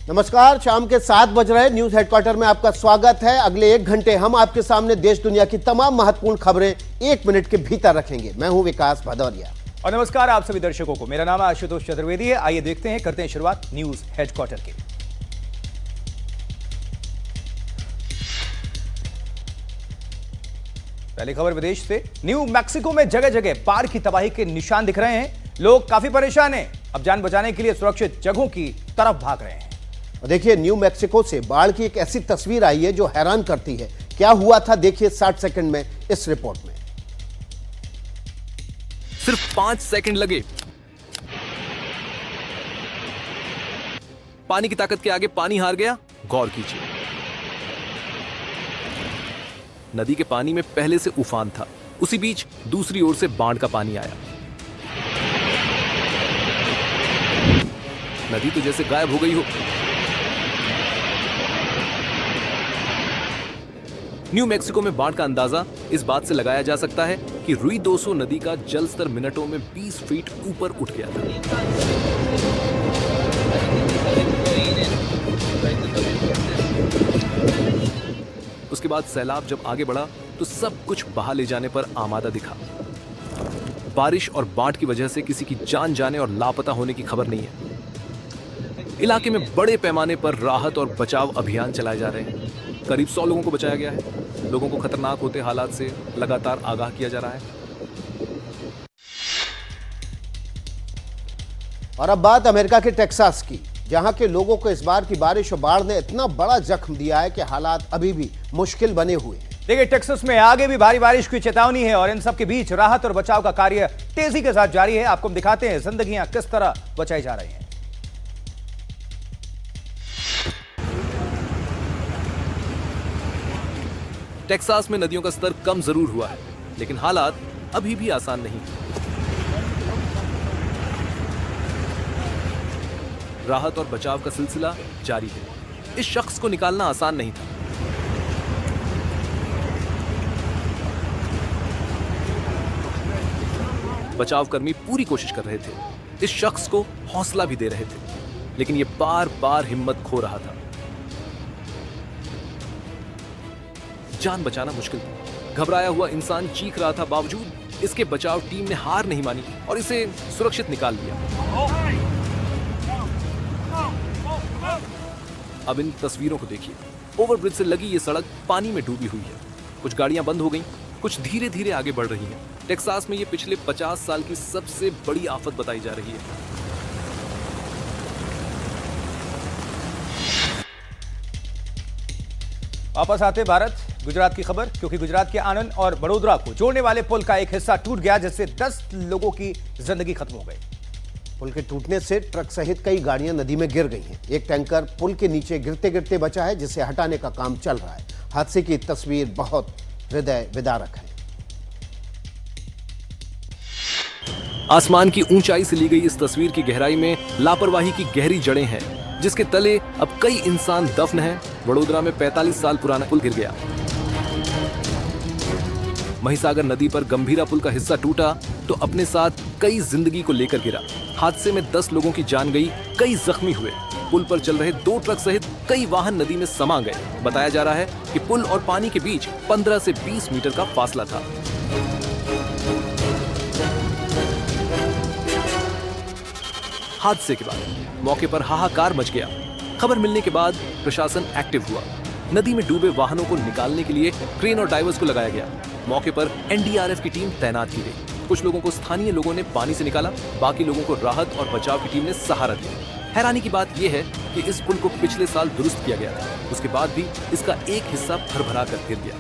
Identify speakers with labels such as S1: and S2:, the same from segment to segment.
S1: नमस्कार, शाम के 7 बज रहे न्यूज हेडक्वार्टर में आपका स्वागत है। अगले 1 घंटे हम आपके सामने देश दुनिया की तमाम महत्वपूर्ण खबरें 1 मिनट के भीतर रखेंगे। मैं हूं विकास भदौरिया
S2: और नमस्कार आप सभी दर्शकों को। मेरा नाम है आशुतोष चतुर्वेदी है। आइए देखते हैं, करते हैं शुरुआत न्यूज हेडक्वार्टर की। पहली खबर विदेश से। न्यू मैक्सिको में जगह जगह बाढ़ की तबाही के निशान दिख रहे हैं। लोग काफी परेशान हैं। अब जान बचाने के लिए सुरक्षित जगहों की तरफ भाग रहे हैं।
S1: देखिए, न्यू मैक्सिको से बाढ़ की एक ऐसी तस्वीर आई है जो हैरान करती है। क्या हुआ था, देखिए 60 सेकंड में इस रिपोर्ट में।
S3: सिर्फ 5 सेकंड लगे। पानी की ताकत के आगे पानी हार गया। गौर कीजिए, नदी के पानी में पहले से उफान था, उसी बीच दूसरी ओर से बाढ़ का पानी आया। नदी तो जैसे गायब हो गई हो। न्यू मैक्सिको में बाढ़ का अंदाजा इस बात से लगाया जा सकता है कि रुइदोसो नदी का जल स्तर मिनटों में 20 फीट ऊपर उठ गया था। उसके बाद सैलाब जब आगे बढ़ा तो सब कुछ बहा ले जाने पर आमादा दिखा। बारिश और बाढ़ की वजह से किसी की जान जाने और लापता होने की खबर नहीं है। इलाके में बड़े पैमाने पर राहत और बचाव अभियान चलाए जा रहे हैं। करीब 100 लोगों को बचाया गया है। लोगों को खतरनाक होते हालात से लगातार आगाह किया जा रहा है।
S1: और अब बात अमेरिका के टेक्सास की, जहां के लोगों को इस बार की बारिश और बाढ़ ने इतना बड़ा जख्म दिया है कि हालात अभी भी मुश्किल बने हुए हैं।
S2: देखिए, टेक्सास में आगे भी भारी बारिश की चेतावनी है और इन सब के बीच राहत और बचाव का कार्य तेजी के साथ जारी है। आपको हम दिखाते हैं जिंदगियां किस तरह बचाई जा रही हैं।
S3: टेक्सास में नदियों का स्तर कम जरूर हुआ है, लेकिन हालात अभी भी आसान नहीं। राहत और बचाव का सिलसिला जारी है। इस शख्स को निकालना आसान नहीं था। बचावकर्मी पूरी कोशिश कर रहे थे। इस शख्स को हौसला भी दे रहे थे, लेकिन यह बार बार हिम्मत खो रहा था। जान बचाना मुश्किल था। घबराया हुआ इंसान चीख रहा था, बावजूद इसके बचाव टीम ने हार नहीं मानी और इसे सुरक्षित निकाल लिया। अब इन तस्वीरों को देखिए। ओवरब्रिज से लगी ये सड़क पानी में डूबी हुई है। कुछ गाड़ियां बंद हो गईं, कुछ धीरे धीरे आगे बढ़ रही हैं। टेक्सास में ये पिछले 50 साल की सबसे बड़ी आफत बताई जा रही है।
S2: वापस आते भारत, गुजरात की खबर, क्योंकि गुजरात के आनंद और बड़ोदरा को जोड़ने वाले पुल का एक हिस्सा टूट गया, जिससे 10 लोगों की जिंदगी खत्म हो गई।
S1: पुल के टूटने से ट्रक सहित कई गाड़ियां नदी में गिर गई हैं। एक टैंकर पुल के नीचे गिरते गिरते बचा है, जिसे हटाने का काम चल रहा है। हादसे की तस्वीर बहुत हृदय विदारक है।
S3: आसमान की ऊंचाई से ली गई इस तस्वीर की गहराई में लापरवाही की गहरी जड़ें हैं, जिसके तले अब कई इंसान दफन हैं। वडोदरा में 45 साल पुराना पुल गिर गया। महिसागर नदी पर गंभीरा पुल का हिस्सा टूटा तो अपने साथ कई जिंदगी को लेकर गिरा। हादसे में 10 लोगों की जान गई, कई जख्मी हुए। पुल पर चल रहे 2 ट्रक सहित कई वाहन नदी में समा गए। बताया जा रहा है कि पुल और पानी के बीच 15 से 20 मीटर का फासला था। हादसे के बाद मौके पर हाहाकार मच गया। खबर मिलने के बाद प्रशासन एक्टिव हुआ। नदी में डूबे वाहनों को निकालने के लिए क्रेन और डाइवर्स को लगाया गया। मौके पर एनडीआरएफ की टीम तैनात की गई। कुछ लोगों को स्थानीय लोगों ने पानी से निकाला, बाकी लोगों को राहत और बचाव की टीम ने सहारा दिया। हैरानी की बात यह है कि इस पुल को पिछले साल दुरुस्त किया गया था, उसके बाद भी इसका एक हिस्सा भरभरा कर गिर गया।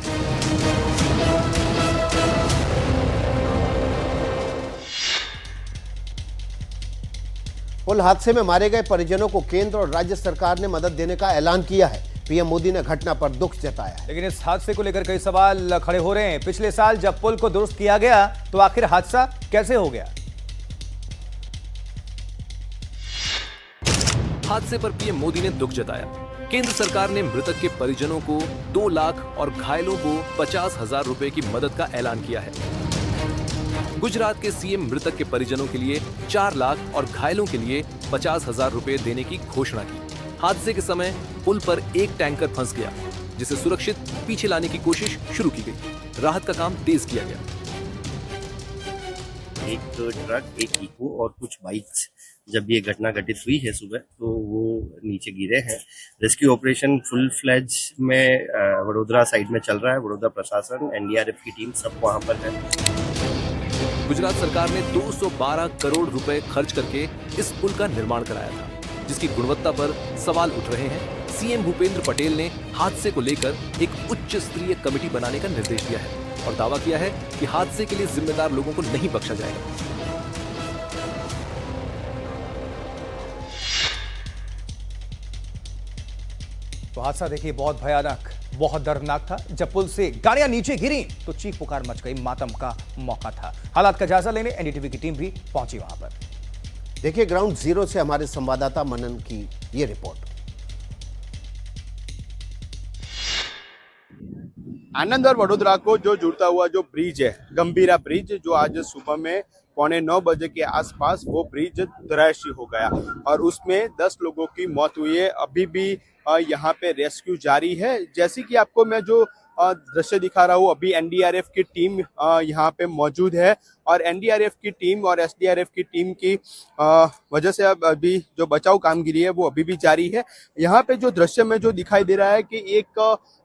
S1: पुल हादसे में मारे गए परिजनों को केंद्र और राज्य सरकार ने मदद देने का ऐलान किया है। पीएम मोदी ने घटना पर दुख जताया है।
S2: लेकिन इस हादसे को लेकर कई सवाल खड़े हो रहे हैं। पिछले साल जब पुल को दुरुस्त किया गया तो आखिर हादसा कैसे हो गया?
S3: हादसे पर पीएम मोदी ने दुख जताया। केंद्र सरकार ने मृतक के परिजनों को 2 लाख और घायलों को 50,000 रुपए की मदद का ऐलान किया है। गुजरात के सीएम मृतक के परिजनों के लिए 4 लाख और घायलों के लिए 50,000 रुपए देने की घोषणा की। हादसे के समय पुल पर एक टैंकर फंस गया, जिसे सुरक्षित पीछे लाने की कोशिश शुरू की गई। राहत का काम तेज किया गया।
S4: एक ट्रक, एक इको और कुछ बाइक्स जब ये घटना घटित हुई है सुबह, तो वो नीचे गिरे हैं। रेस्क्यू ऑपरेशन फुल फ्लैज में वडोदरा साइड में चल रहा है। वडोदरा प्रशासन, एनडीआरएफ की टीम सब वहां पर है।
S3: गुजरात सरकार ने 212 करोड़ रुपए खर्च करके इस पुल का निर्माण कराया था, जिसकी गुणवत्ता पर सवाल उठ रहे हैं। सीएम भूपेंद्र पटेल ने हादसे को लेकर एक उच्च स्तरीय कमेटी बनाने का निर्देश दिया है और दावा किया है कि हादसे के लिए जिम्मेदार लोगों को नहीं बख्शा जाएगा।
S2: तो हादसा देखिए बहुत भयानक, बहुत दर्दनाक था। जब पुल से गाड़ियां नीचे गिरी तो चीख पुकार मच गई, मातम का मौका था। हालात का जायजा लेने एनडीटीवी की टीम भी पहुंची वहां पर।
S1: देखिए ग्राउंड जीरो से हमारे संवाददाता मनन की ये रिपोर्ट।
S5: आनंद और वडोदरा को जो जुड़ता हुआ जो ब्रिज है, गंभीरा ब्रिज, जो आज सुबह में 8:45 बजे के आसपास वो ब्रिज धराशायी हो गया और उसमें 10 लोगों की मौत हुई है। अभी भी यहाँ पे रेस्क्यू जारी है। जैसे कि आपको मैं जो दृश्य दिखा रहा हूँ, अभी एनडीआरएफ की टीम यहाँ पे मौजूद है और एनडीआरएफ की टीम और एसडीआरएफ की टीम की वजह से अब अभी जो बचाव कामगिरी है वो अभी भी जारी है। यहाँ पे जो दृश्य में जो दिखाई दे रहा है कि एक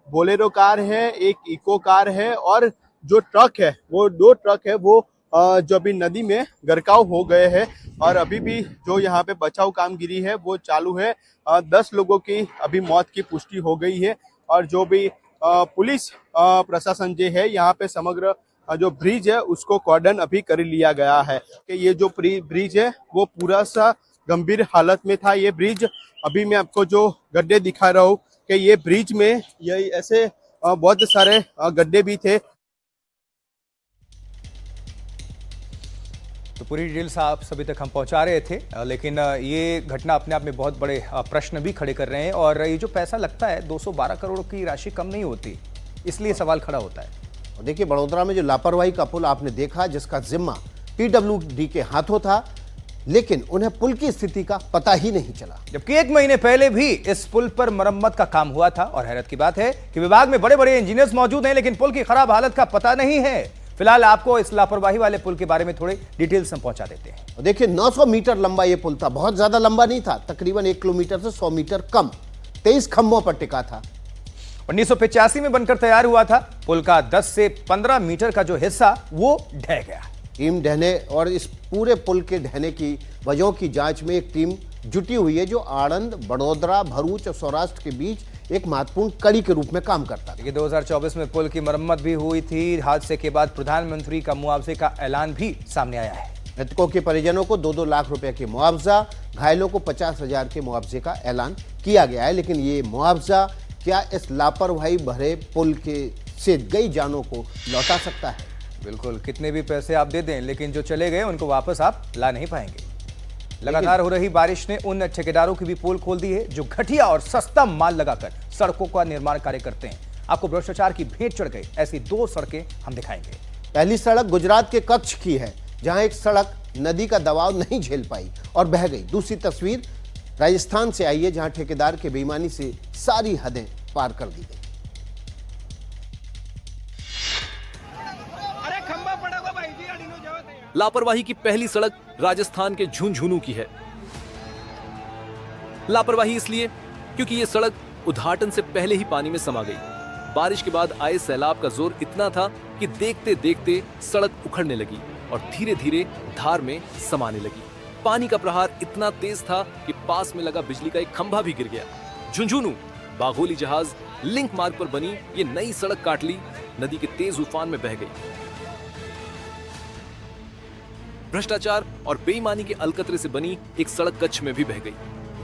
S5: बोलेरो कार है, एक इको कार है और जो ट्रक है, वो 2 ट्रक है, वो जो अभी नदी में गरकाव हो गए हैं और अभी भी जो यहाँ पे बचाव कामगिरी है वो चालू है। 10 लोगों की अभी मौत की पुष्टि हो गई है और जो भी पुलिस प्रशासन जो है यहाँ पे समग्र जो ब्रिज है उसको कॉर्डन अभी कर लिया गया है कि ये जो ब्रिज है वो पूरा सा गंभीर हालत में था। ये ब्रिज अभी मैं आपको जो गड्ढे दिखा रहा हूँ कि ये ब्रिज में ये ऐसे बहुत सारे गड्ढे भी थे।
S2: तो पूरी डिटेल्स आप सभी तक हम पहुंचा रहे थे, लेकिन ये घटना अपने आप में बहुत बड़े प्रश्न भी खड़े कर रहे हैं और ये जो पैसा लगता है 212 करोड़ की राशि कम नहीं होती, इसलिए सवाल खड़ा होता है।
S1: और देखिए बड़ोदरा में जो लापरवाही का पुल आपने देखा, जिसका जिम्मा पीडब्ल्यूडी के हाथों था, लेकिन उन्हें पुल की स्थिति का पता ही नहीं चला,
S2: जबकि 1 महीने पहले भी इस पुल पर मरम्मत का काम हुआ था। और हैरत की बात है कि विभाग में बड़े बड़े इंजीनियर्स मौजूद हैं, लेकिन पुल की खराब हालत का पता नहीं है। फिलहाल आपको इस लापरवाही वाले पुल के बारे में थोड़े डिटेल्स हम पहुंचा देते हैं।
S1: और देखिए 900 मीटर लंबा ये पुल था, बहुत ज्यादा लंबा नहीं था, तकरीबन 1 किलोमीटर से 100 मीटर कम, 23 खंभों पर टिका था।
S2: 1985 में बनकर तैयार हुआ था। पुल का 10 से 15 मीटर का जो हिस्सा वो ढह गया।
S1: टीम ढहने और इस पूरे पुल के ढहने की वजहों की जांच में एक टीम जुटी हुई है, जो आणंद, बड़ोदरा, भरूच और सौराष्ट्र के बीच एक महत्वपूर्ण कड़ी के रूप में काम करता है।
S2: 2024 में पुल की मरम्मत भी हुई थी। हादसे के बाद प्रधानमंत्री का मुआवजे का ऐलान भी सामने आया है।
S1: मृतकों के परिजनों को 2-2 लाख रुपए के मुआवजा, घायलों को 50,000 के मुआवजे का ऐलान किया गया है। लेकिन ये मुआवजा क्या इस लापरवाही भरे पुल के से गई जानों को लौटा सकता है?
S2: बिल्कुल, कितने भी पैसे आप दे दें, लेकिन जो चले गए उनको वापस आप ला नहीं पाएंगे। लगातार हो रही बारिश ने उन ठेकेदारों की भी पोल खोल दी है जो घटिया और सस्ता माल लगाकर सड़कों का निर्माण कार्य करते हैं। आपको भ्रष्टाचार की भेंट चढ़ गई ऐसी 2 सड़कें हम दिखाएंगे।
S1: पहली सड़क गुजरात के कच्छ की है, जहां एक सड़क नदी का दबाव नहीं झेल पाई और बह गई। दूसरी तस्वीर राजस्थान से आई है, जहां ठेकेदार के बेईमानी से सारी हदें पार कर दी गई।
S3: लापरवाही की पहली सड़क राजस्थान के झुंझुनू की है। लापरवाही इसलिए क्योंकि यह सड़क उद्घाटन से पहले ही पानी में समा गई। बारिश के बाद आए सैलाब का जोर इतना था कि देखते देखते सड़क उखड़ने लगी और धीरे धीरे धार में समाने लगी। पानी का प्रहार इतना तेज था कि पास में लगा बिजली का एक खंभा भी गिर गया। झुंझुनू बाघोली जहाज लिंक मार्ग पर बनी ये नई सड़क काटली नदी के तेज उफान में बह गई। भ्रष्टाचार और बेईमानी के अलकतरे से बनी एक सड़क कच्छ में भी बह गई।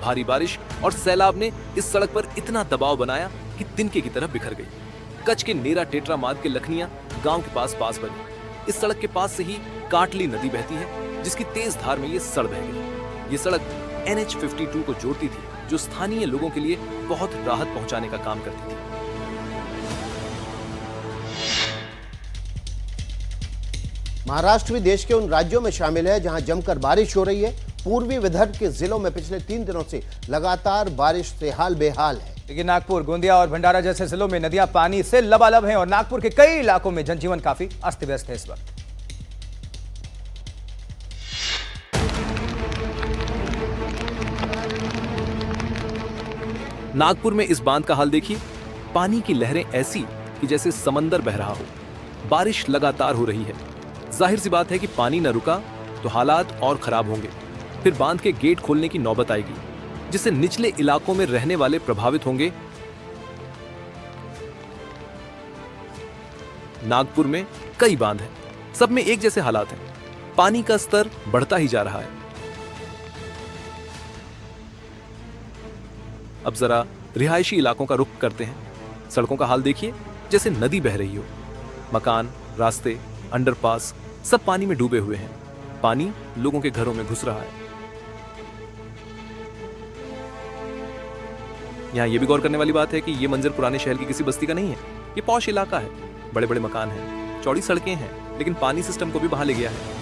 S3: भारी बारिश और सैलाब ने इस सड़क पर इतना दबाव बनाया कि तिनके की तरह बिखर गई। कच्छ के नेरा टेटरा मार्ग के लखनिया गांव के पास बनी। इस सड़क के पास से ही काटली नदी बहती है, जिसकी तेज धार में ये सड़ बह गई। ये सड़क NH52 को जोड़ती थी, जो स्थानीय लोगों के लिए बहुत राहत पहुंचाने का काम करती थी।
S1: महाराष्ट्र भी देश के उन राज्यों में शामिल है जहां जमकर बारिश हो रही है पूर्वी विदर्भ के जिलों में पिछले 3 दिनों से लगातार बारिश से हाल बेहाल है।
S2: लेकिन नागपुर, गोंदिया और भंडारा जैसे जिलों में नदियां पानी से लबालब हैं और नागपुर के कई इलाकों में जनजीवन काफी अस्त व्यस्त है इस वक्त।
S3: नागपुर में इस बांध का हाल देखिए। पानी की लहरें ऐसी कि जैसे समंदर बह रहा हो। बारिश लगातार हो रही है। जाहिर सी बात है कि पानी न रुका तो हालात और खराब होंगे। फिर बांध के गेट खोलने की नौबत आएगी, जिससे निचले इलाकों में रहने वाले प्रभावित होंगे। नागपुर में कई बांध हैं, सब में एक जैसे हालात हैं। पानी का स्तर बढ़ता ही जा रहा है। अब जरा रिहायशी इलाकों का रुख करते हैं। सड़कों का हाल देखिए, जैसे नदी बह रही हो। मकान, रास्ते, अंडरपास सब पानी में डूबे हुए हैं। पानी लोगों के घरों में घुस रहा है। यहां यह भी गौर करने वाली बात है कि यह मंजर पुराने शहर की किसी बस्ती का नहीं है। यह पॉश इलाका है। बड़े बड़े मकान हैं, चौड़ी सड़कें हैं, लेकिन पानी सिस्टम को भी बहा ले गया है।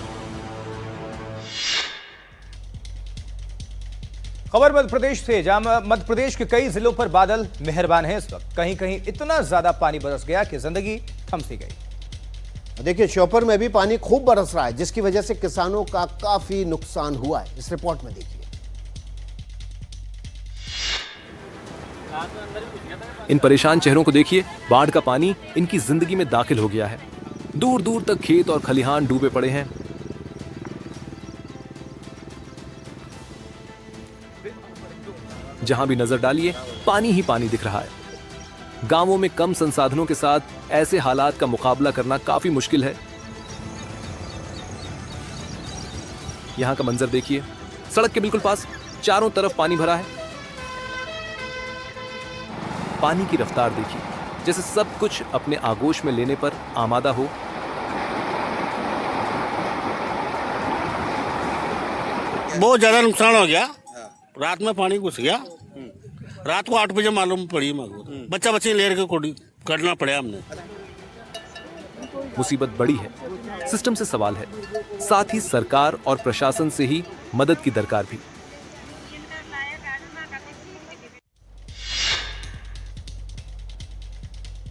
S2: खबर मध्य प्रदेश से, जहां मध्य प्रदेश के कई जिलों पर बादल मेहरबान हैं इस वक्त। कहीं कहीं इतना ज्यादा पानी बरस गया कि जिंदगी थम सी गई।
S1: देखिए, श्योपुर में भी पानी खूब बरस रहा है, जिसकी वजह से किसानों का काफी नुकसान हुआ है। इस रिपोर्ट में देखिए।
S3: इन परेशान चेहरों को देखिए। बाढ़ का पानी इनकी जिंदगी में दाखिल हो गया है। दूर दूर तक खेत और खलिहान डूबे पड़े हैं। जहां भी नजर डालिए पानी ही पानी दिख रहा है। गांवों में कम संसाधनों के साथ ऐसे हालात का मुकाबला करना काफी मुश्किल है। यहां का मंजर देखिए। सड़क के बिल्कुल पास चारों तरफ पानी भरा है। पानी की रफ्तार देखिए, जैसे सब कुछ अपने आगोश में लेने पर आमादा हो।
S6: बहुत ज्यादा नुकसान हो गया। रात में पानी घुस गया। रात को 8 बजे मालूम पड़ी मेरे को। बच्चा बच्चे ले के करना पड़ा हमने।
S3: मुसीबत बड़ी है, सिस्टम से सवाल है, साथ ही सरकार और प्रशासन से ही मदद की दरकार भी।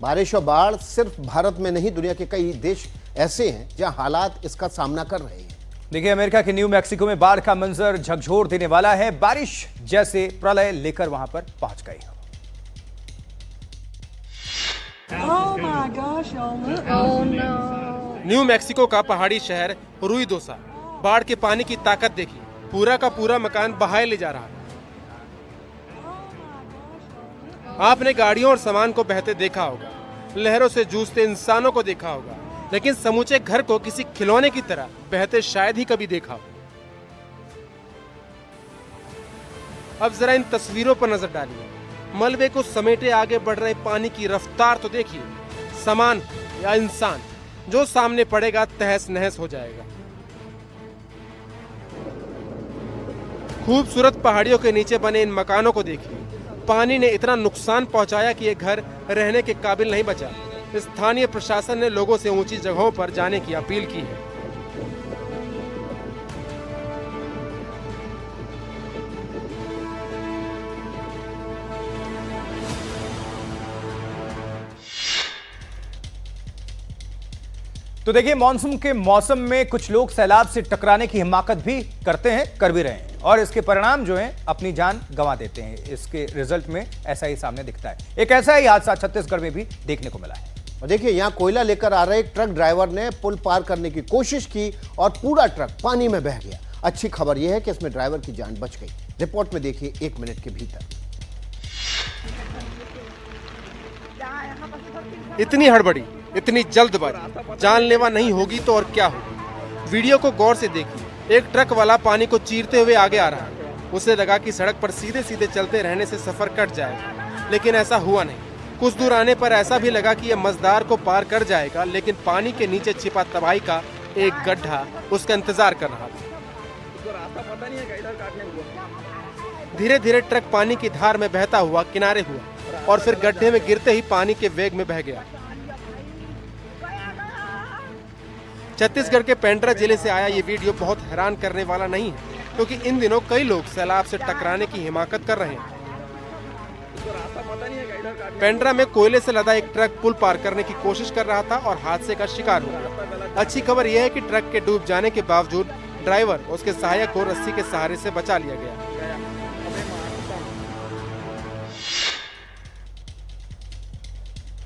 S1: बारिश और बाढ़ सिर्फ भारत में नहीं, दुनिया के कई देश ऐसे हैं जहां हालात इसका सामना कर रहे हैं।
S2: देखिए, अमेरिका के न्यू मैक्सिको में बाढ़ का मंजर झकझोर देने वाला है। बारिश जैसे प्रलय लेकर वहां पर पहुंच गई।
S7: न्यू मैक्सिको का पहाड़ी शहर रुइदोसा, बाढ़ के पानी की ताकत देखिए। पूरा का पूरा मकान बहाए ले जा रहा है। आपने गाड़ियों और सामान को बहते देखा होगा, लहरों से जूझते इंसानों को देखा होगा, लेकिन समूचे घर को किसी खिलौने की तरह बहते शायद ही कभी देखा हो। अब जरा इन तस्वीरों पर नजर डालिए। मलबे को समेटे आगे बढ़ रहे पानी की रफ्तार तो देखिए। सामान या इंसान जो सामने पड़ेगा तहस नहस हो जाएगा। खूबसूरत पहाड़ियों के नीचे बने इन मकानों को देखिए। पानी ने इतना नुकसान पहुंचाया कि ये घर रहने के काबिल नहीं बचा। स्थानीय प्रशासन ने लोगों से ऊंची जगहों पर जाने की अपील की है।
S2: तो देखिए, मानसून के मौसम में कुछ लोग सैलाब से टकराने की हिमाकत भी करते हैं, कर भी रहे हैं, और इसके परिणाम जो हैं अपनी जान गंवा देते हैं। इसके रिजल्ट में ऐसा ही सामने दिखता है। एक ऐसा ही हादसा छत्तीसगढ़ में भी देखने को मिला है।
S1: और देखिए, यहां कोयला लेकर आ रहे एक ट्रक ड्राइवर ने पुल पार करने की कोशिश की और पूरा ट्रक पानी में बह गया। अच्छी खबर यह है कि इसमें ड्राइवर की जान बच गई। रिपोर्ट में देखिए 1 मिनट के भीतर।
S7: इतनी हड़बड़ी, इतनी जल्दबाजी जानलेवा नहीं होगी तो और क्या होगी। वीडियो को गौर से देखिए। एक ट्रक वाला पानी को चीरते हुए आगे आ रहा है। उसे लगा कि सड़क पर सीधे सीधे चलते रहने से सफर कट जाएगा, लेकिन ऐसा हुआ नहीं। कुछ दूर आने पर ऐसा भी लगा कि यह मजदार को पार कर जाएगा, लेकिन पानी के नीचे छिपा तबाही का एक गड्ढा उसका इंतजार कर रहा था। धीरे धीरे ट्रक पानी की धार में बहता हुआ किनारे हुआ और फिर गड्ढे में गिरते ही पानी के वेग में बह गया। छत्तीसगढ़ के पेंड्रा जिले से आया ये वीडियो बहुत हैरान करने वाला नहीं है। क्योंकि इन दिनों कई लोग सैलाब से टकराने की हिमाकत कर रहे हैं। पेंड्रा में कोयले से लदा एक ट्रक पुल पार करने की कोशिश कर रहा था और हादसे का शिकार हो गया। अच्छी खबर यह है कि ट्रक के डूब जाने के बावजूद ड्राइवर और उसके सहायक को रस्सी के सहारे से बचा लिया गया।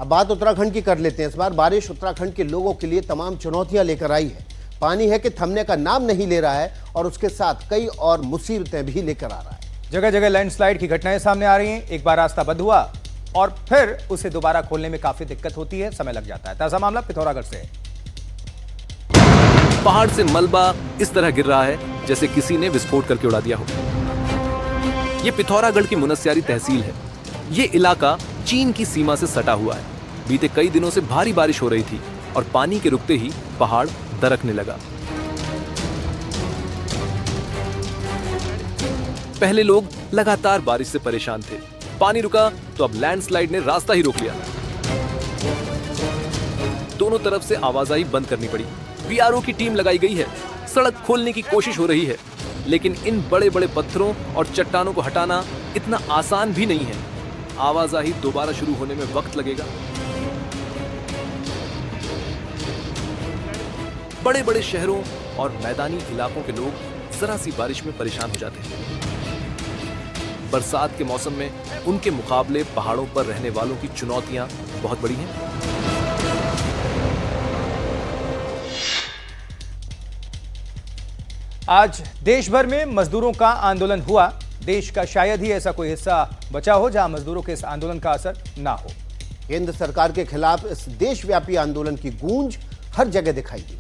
S1: अब बात उत्तराखंड की कर लेते हैं। इस बार बारिश उत्तराखंड के लोगों के लिए तमाम चुनौतियां लेकर आई है। पानी है कि थमने का नाम नहीं ले रहा है और उसके साथ कई और मुसीबतें भी लेकर आ रहा है।
S2: जगह जगह लैंडस्लाइड की घटनाएं सामने आ रही हैं। एक बार रास्ता बंद हुआ और फिर उसे दोबारा खोलने में काफी दिक्कत होती है, समय लग जाता है। ताजा मामला पिथौरागढ़ से।
S3: पहाड़ से मलबा इस तरह गिर रहा है जैसे किसी ने विस्फोट करके उड़ा दिया हो। यह पिथौरागढ़ की मुनस्यारी तहसील है। यह इलाका चीन की सीमा से सटा हुआ है। बीते कई दिनों से भारी बारिश हो रही थी और पानी के रुकते ही पहाड़ दरकने लगा। पहले लोग लगातार बारिश से परेशान थे। पानी रुका तो अब लैंडस्लाइड ने रास्ता ही रोक लिया। दोनों तरफ से आवाजाही बंद करनी पड़ी। बीआरओ की टीम लगाई गई है। सड़क खोलने की कोशिश हो रही है, लेकिन इन बड़े बड़े पत्थरों और चट्टानों को हटाना इतना आसान भी नहीं है। आवाजाही दोबारा शुरू होने में वक्त लगेगा। बड़े बड़े शहरों और मैदानी इलाकों के लोग जरा सी बारिश में परेशान हो जाते हैं। बरसात के मौसम में उनके मुकाबले पहाड़ों पर रहने वालों की चुनौतियां बहुत बड़ी हैं।
S2: आज देश भर में मजदूरों का आंदोलन हुआ। देश का शायद ही ऐसा कोई हिस्सा बचा हो जहां मजदूरों के इस आंदोलन का असर ना हो।
S1: केंद्र सरकार के खिलाफ इस देशव्यापी आंदोलन की गूंज हर जगह दिखाई दी।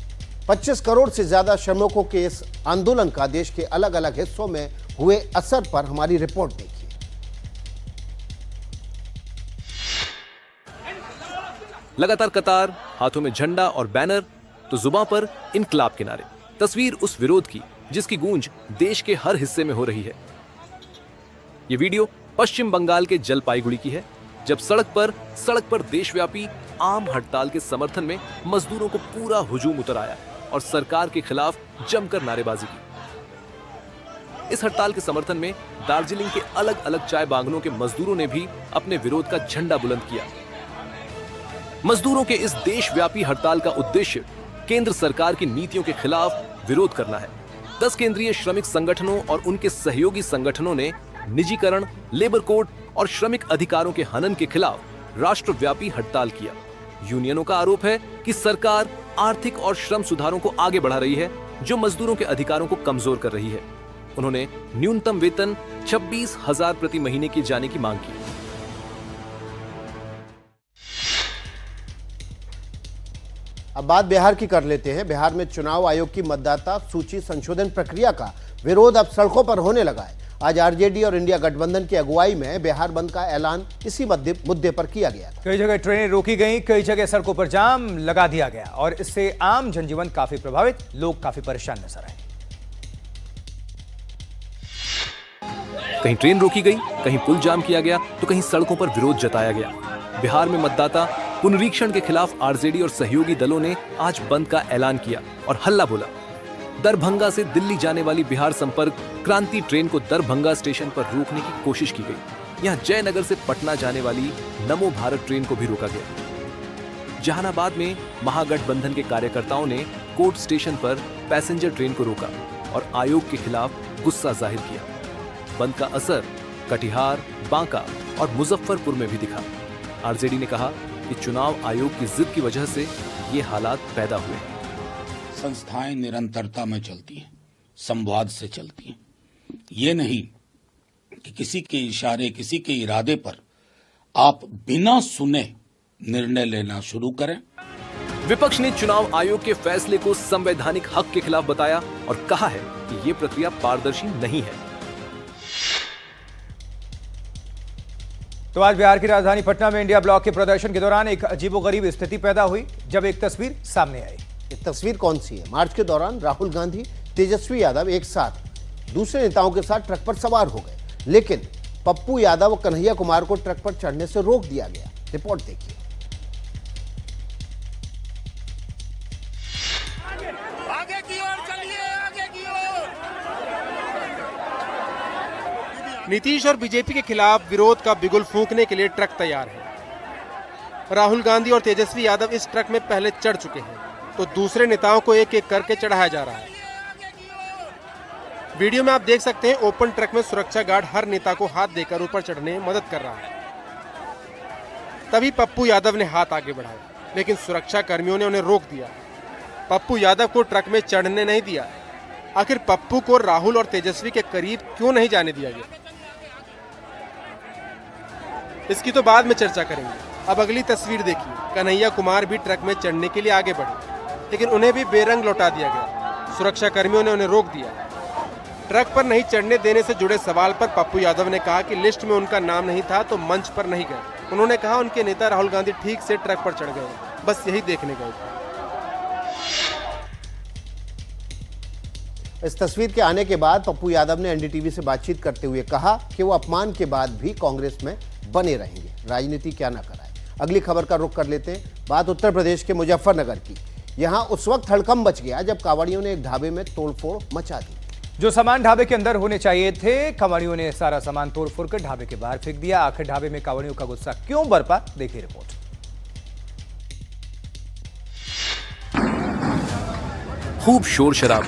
S1: 25 करोड़ से ज्यादा श्रमिकों के इस आंदोलन का देश के अलग अलग हिस्सों में हुए असर पर हमारी रिपोर्ट देखिए।
S3: लगातार कतार, हाथों में झंडा और बैनर, तो जुबां पर इनकलाब के नारे। तस्वीर उस विरोध की जिसकी गूंज देश के हर हिस्से में हो रही है। ये वीडियो पश्चिम बंगाल के जलपाईगुड़ी की है, जब सड़क पर देशव्यापी आम हड़ताल के समर्थन में मजदूरों को पूरा हुजूम उतर आया और सरकार के खिलाफ जमकर नारेबाजी की। इस हड़ताल के समर्थन में दार्जिलिंग के अलग अलग चाय बागानों के मजदूरों ने भी अपने विरोध का झंडा बुलंद किया। मजदूरों के इस देशव्यापी हड़ताल का उद्देश्य केंद्र सरकार की नीतियों के खिलाफ विरोध करना है। 10 केंद्रीय श्रमिक संगठनों और उनके सहयोगी संगठनों ने निजीकरण, लेबर कोड और श्रमिक अधिकारों के हनन के खिलाफ राष्ट्रव्यापी हड़ताल किया। यूनियनों का आरोप है कि सरकार आर्थिक और श्रम सुधारों को आगे बढ़ा रही है, जो मजदूरों के अधिकारों को कमजोर कर रही है। उन्होंने न्यूनतम वेतन 26,000 प्रति महीने की जाने की मांग की।
S1: अब बात बिहार की कर लेते हैं। बिहार में चुनाव आयोग की मतदाता सूची संशोधन प्रक्रिया का विरोध अब सड़कों पर होने लगा है। आज आरजेडी और इंडिया गठबंधन की अगुवाई में बिहार बंद का ऐलान इसी मुद्दे पर किया गया।
S2: कई जगह ट्रेनें रोकी गईं, कई जगह सड़कों पर जाम लगा दिया गया और इससे आम जनजीवन काफी प्रभावित, लोग काफी परेशान नजर आए।
S3: कहीं ट्रेन रोकी गई, कहीं पुल जाम किया गया, तो कहीं सड़कों पर विरोध जताया गया। बिहार में मतदाता पुनरीक्षण के खिलाफ आरजेडी और सहयोगी दलों ने आज बंद का ऐलान किया और हल्ला बोला। दरभंगा से दिल्ली जाने वाली बिहार संपर्क क्रांति ट्रेन को दरभंगा स्टेशन पर रोकने की कोशिश की गई। यहां जयनगर से पटना जाने वाली नमो भारत ट्रेन को भी रोका गया। जहानाबाद में महागठबंधन के कार्यकर्ताओं ने कोर्ट स्टेशन पर पैसेंजर ट्रेन को रोका और आयोग के खिलाफ गुस्सा जाहिर किया। बंद का असर कटिहार, बांका और मुजफ्फरपुर में भी दिखा। आरजेडी ने कहा कि चुनाव आयोग की जिद की वजह से ये हालात पैदा हुए हैं।
S8: संस्थाएं निरंतरता में चलती हैं, संवाद से चलती हैं। ये नहीं कि किसी के इशारे, किसी के इरादे पर आप बिना सुने निर्णय लेना शुरू करें।
S3: विपक्ष ने चुनाव आयोग के फैसले को संवैधानिक हक के खिलाफ बताया और कहा है कि ये प्रक्रिया पारदर्शी नहीं है।
S2: तो आज बिहार की राजधानी पटना में इंडिया ब्लॉक के प्रदर्शन के दौरान एक अजीबोगरीब स्थिति पैदा हुई जब एक तस्वीर सामने आई।
S1: ये तस्वीर कौन सी है? मार्च के दौरान राहुल गांधी, तेजस्वी यादव एक साथ दूसरे नेताओं के साथ ट्रक पर सवार हो गए, लेकिन पप्पू यादव और कन्हैया कुमार को ट्रक पर चढ़ने से रोक दिया गया। रिपोर्ट देखिए।
S9: आगे की ओर चलिए, आगे की ओर।
S7: नीतीश और बीजेपी के खिलाफ विरोध का बिगुल फूंकने के लिए ट्रक तैयार है। राहुल गांधी और तेजस्वी यादव इस ट्रक में पहले चढ़ चुके हैं, तो दूसरे नेताओं को एक एक करके चढ़ाया जा रहा है। वीडियो में आप देख सकते हैं ओपन ट्रक में सुरक्षा गार्ड हर नेता को हाथ देकर ऊपर चढ़ने में मदद कर रहा है। तभी पप्पू यादव ने हाथ आगे बढ़ाया, लेकिन सुरक्षा कर्मियों ने उन्हें रोक दिया। पप्पू यादव को ट्रक में चढ़ने नहीं दिया। आखिर पप्पू को राहुल और तेजस्वी के करीब क्यों नहीं जाने दिया गया, इसकी तो बाद में चर्चा करेंगे। अब अगली तस्वीर देखिए। कन्हैया कुमार भी ट्रक में चढ़ने के लिए आगे बढ़े, लेकिन उन्हें भी बेरंग लौटा दिया गया। सुरक्षा कर्मियों ने उन्हें रोक दिया। ट्रक पर नहीं चढ़ने देने से जुड़े सवाल पर पप्पू यादव ने कहा कि लिस्ट में उनका नाम नहीं था तो मंच पर नहीं गए। उन्होंने कहा उनके नेता राहुल गांधी ठीक से ट्रक पर चढ़ गए, बस यही देखने गए थे।
S1: इस तस्वीर के आने के बाद पप्पू यादव ने एनडीटीवी से बातचीत करते हुए कहा कि वो अपमान के बाद भी कांग्रेस में बने रहेंगे, राजनीति क्या ना कराए। अगली खबर का रुख कर लेते हैं। बात उत्तर प्रदेश के मुजफ्फरनगर की। यहां उस वक्त हड़कंप मच गया जब कांवड़ियों ने एक ढाबे में तोड़फोड़ मचा दी।
S2: जो सामान ढाबे के अंदर होने चाहिए थे, कांवड़ियों ने सारा सामान तोड़फोड़ कर ढाबे के बाहर फेंक दिया। आखिर ढाबे में कांवड़ियों का गुस्सा क्यों बरपा, देखिए रिपोर्ट।
S3: खूब शोर शराब,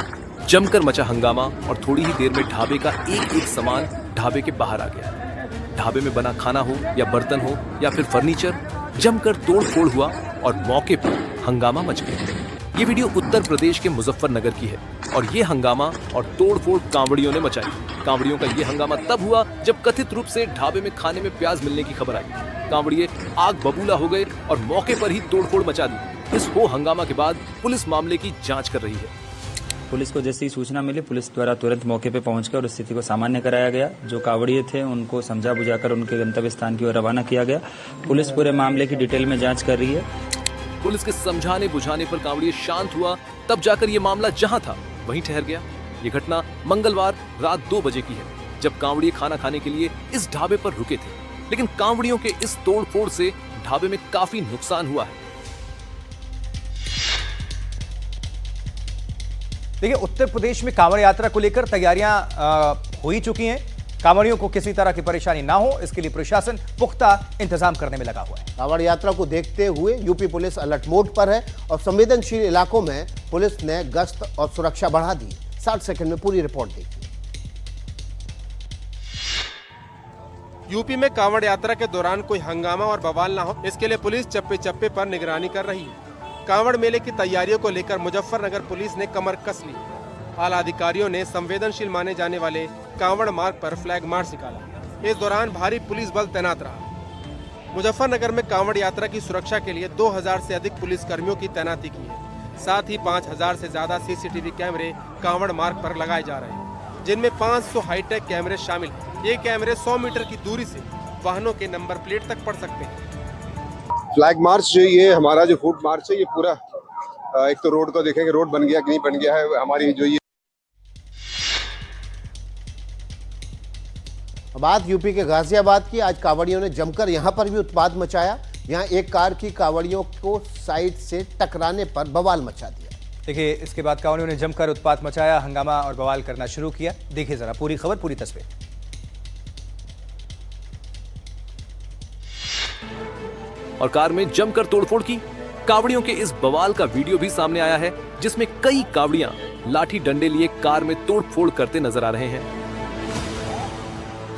S3: जमकर मचा हंगामा और थोड़ी ही देर में ढाबे का एक एक सामान ढाबे के बाहर आ गया। ढाबे में बना खाना हो या बर्तन हो या फिर फर्नीचर, जमकर तोड़-फोड़ हुआ और मौके पर हंगामा मच गया। ये वीडियो उत्तर प्रदेश के मुजफ्फरनगर की है और ये हंगामा और तोड़-फोड़ कांवड़ियों ने मचाई। कांवड़ियों का ये हंगामा तब हुआ जब कथित रूप से ढाबे में खाने में प्याज मिलने की खबर आई। कांवड़िए आग बबूला हो गए और मौके पर ही तोड़-फोड़ मचा दी। इस हो हंगामा के बाद पुलिस मामले की जांच कर रही है।
S9: पुलिस को जैसे ही सूचना मिली, पुलिस द्वारा तुरंत मौके पर पहुंचकर स्थिति को सामान्य कराया गया। जो कांवड़िए थे उनको समझा बुझाकर उनके गंतव्य स्थान की ओर रवाना किया गया। पुलिस पूरे मामले की डिटेल में जांच कर रही है।
S3: पुलिस के समझाने बुझाने पर कांवड़िए शांत हुआ, तब जाकर ये मामला जहां था वहीं ठहर गया। ये घटना मंगलवार रात 2 बजे की है, जब कांवड़िए खाना खाने के लिए इस ढाबे पर रुके थे। लेकिन कांवड़ियों के इस तोड़फोड़ से ढाबे में काफी नुकसान हुआ है।
S2: देखिए, उत्तर प्रदेश में कांवड़ यात्रा को लेकर तैयारियां हो ही चुकी हैं। कांवड़ियों को किसी तरह की परेशानी ना हो, इसके लिए प्रशासन पुख्ता इंतजाम करने में लगा हुआ है।
S1: कांवड़ यात्रा को देखते हुए यूपी पुलिस अलर्ट मोड पर है और संवेदनशील इलाकों में पुलिस ने गश्त और सुरक्षा बढ़ा दी। 60 सेकंड में पूरी रिपोर्ट देखिए।
S7: यूपी में कांवड़ यात्रा के दौरान कोई हंगामा और बवाल ना हो, इसके लिए पुलिस चप्पे चप्पे पर निगरानी कर रही है। कांवड़ मेले की तैयारियों को लेकर मुजफ्फरनगर पुलिस ने कमर कस ली। आला अधिकारियों ने संवेदनशील माने जाने वाले कांवड़ मार्ग पर फ्लैग मार्च निकाला। इस दौरान भारी पुलिस बल तैनात रहा। मुजफ्फरनगर में कांवड़ यात्रा की सुरक्षा के लिए 2000 से अधिक पुलिस कर्मियों की तैनाती की है। साथ ही 5000 से ज्यादा सीसीटीवी कैमरे कांवड़ मार्ग पर लगाए जा रहे हैं, जिनमें 500 हाईटेक कैमरे शामिल हैं। ये कैमरे 100 मीटर की दूरी से वाहनों के नंबर प्लेट तक पड़ सकते हैं।
S10: फ्लैग मार्च जो ये हमारा जो फूट मार्च है, ये पूरा एक तो रोड को देखेंगे, रोड बन गया कि नहीं बन गया है। हमारी जो ये
S1: बात यूपी के गाजियाबाद की। आज कांवड़ियों ने जमकर यहां पर भी उत्पात मचाया। यहां एक कार की कांवड़ियों को साइड से टकराने पर बवाल मचा दिया।
S2: देखिए, इसके बाद कांवड़ियों ने जमकर उत्पात मचाया, हंगामा और बवाल करना शुरू किया। देखिए जरा पूरी खबर, पूरी तस्वीर।
S3: और कार में जमकर तोड़फोड़ की। कांवड़ियों के इस बवाल का वीडियो भी सामने आया है, जिसमें कई कांवड़ियां लाठी डंडे लिए कार में तोड़फोड़ करते नजर आ रहे हैं।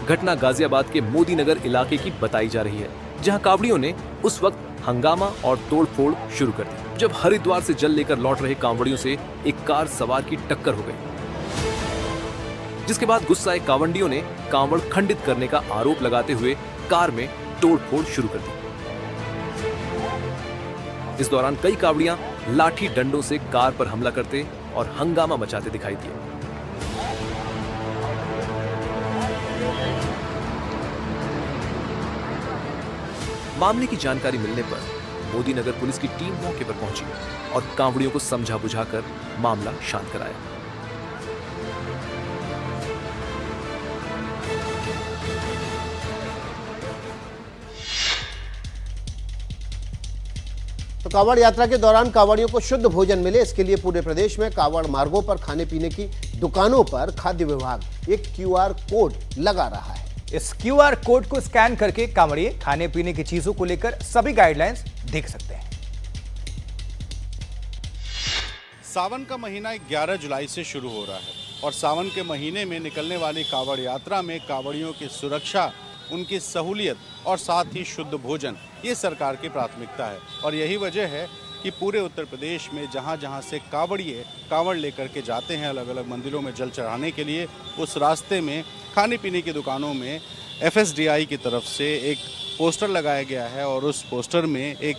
S3: घटना गाजियाबाद के मोदी नगर इलाके की बताई जा रही है, जहां कांवड़ियों ने उस वक्त हंगामा और तोड़फोड़ शुरू कर दी, जब हरिद्वार से जल लेकर लौट रहे कांवड़ियों से एक कार सवार की टक्कर हो गई, जिसके बाद गुस्साए कांवड़ियों ने कांवड़ खंडित करने का आरोप लगाते हुए कार में तोड़फोड़ शुरू कर दी। इस दौरान कई कांवड़ियां लाठी डंडों से कार पर हमला करते और हंगामा मचाते दिखाई दिए। मामले की जानकारी मिलने पर मोदी नगर पुलिस की टीम मौके पर पहुंची और कांवड़ियों को समझा बुझाकर मामला शांत कराया।
S1: तो कांवड़ यात्रा के दौरान कांवड़ियों को शुद्ध भोजन मिले, इसके लिए पूरे प्रदेश में कांवड़ मार्गों पर खाने पीने की दुकानों पर खाद्य विभाग एक QR कोड लगा रहा है।
S2: इस QR कोड को स्कैन करके कांवड़िए खाने पीने की चीजों को लेकर सभी गाइडलाइंस देख सकते हैं।
S11: सावन का महीना 11 जुलाई से शुरू हो रहा है और सावन के महीने में निकलने वाली कांवड़ यात्रा में कांवड़ियों की सुरक्षा, उनकी सहूलियत और साथ ही शुद्ध भोजन ये सरकार की प्राथमिकता है। और यही वजह है कि पूरे उत्तर प्रदेश में जहाँ जहाँ से कांवड़िए कांवड़ लेकर के जाते हैं अलग अलग मंदिरों में जल चढ़ाने के लिए, उस रास्ते में खाने पीने की दुकानों में FSDI की तरफ से एक पोस्टर लगाया गया है और उस पोस्टर में एक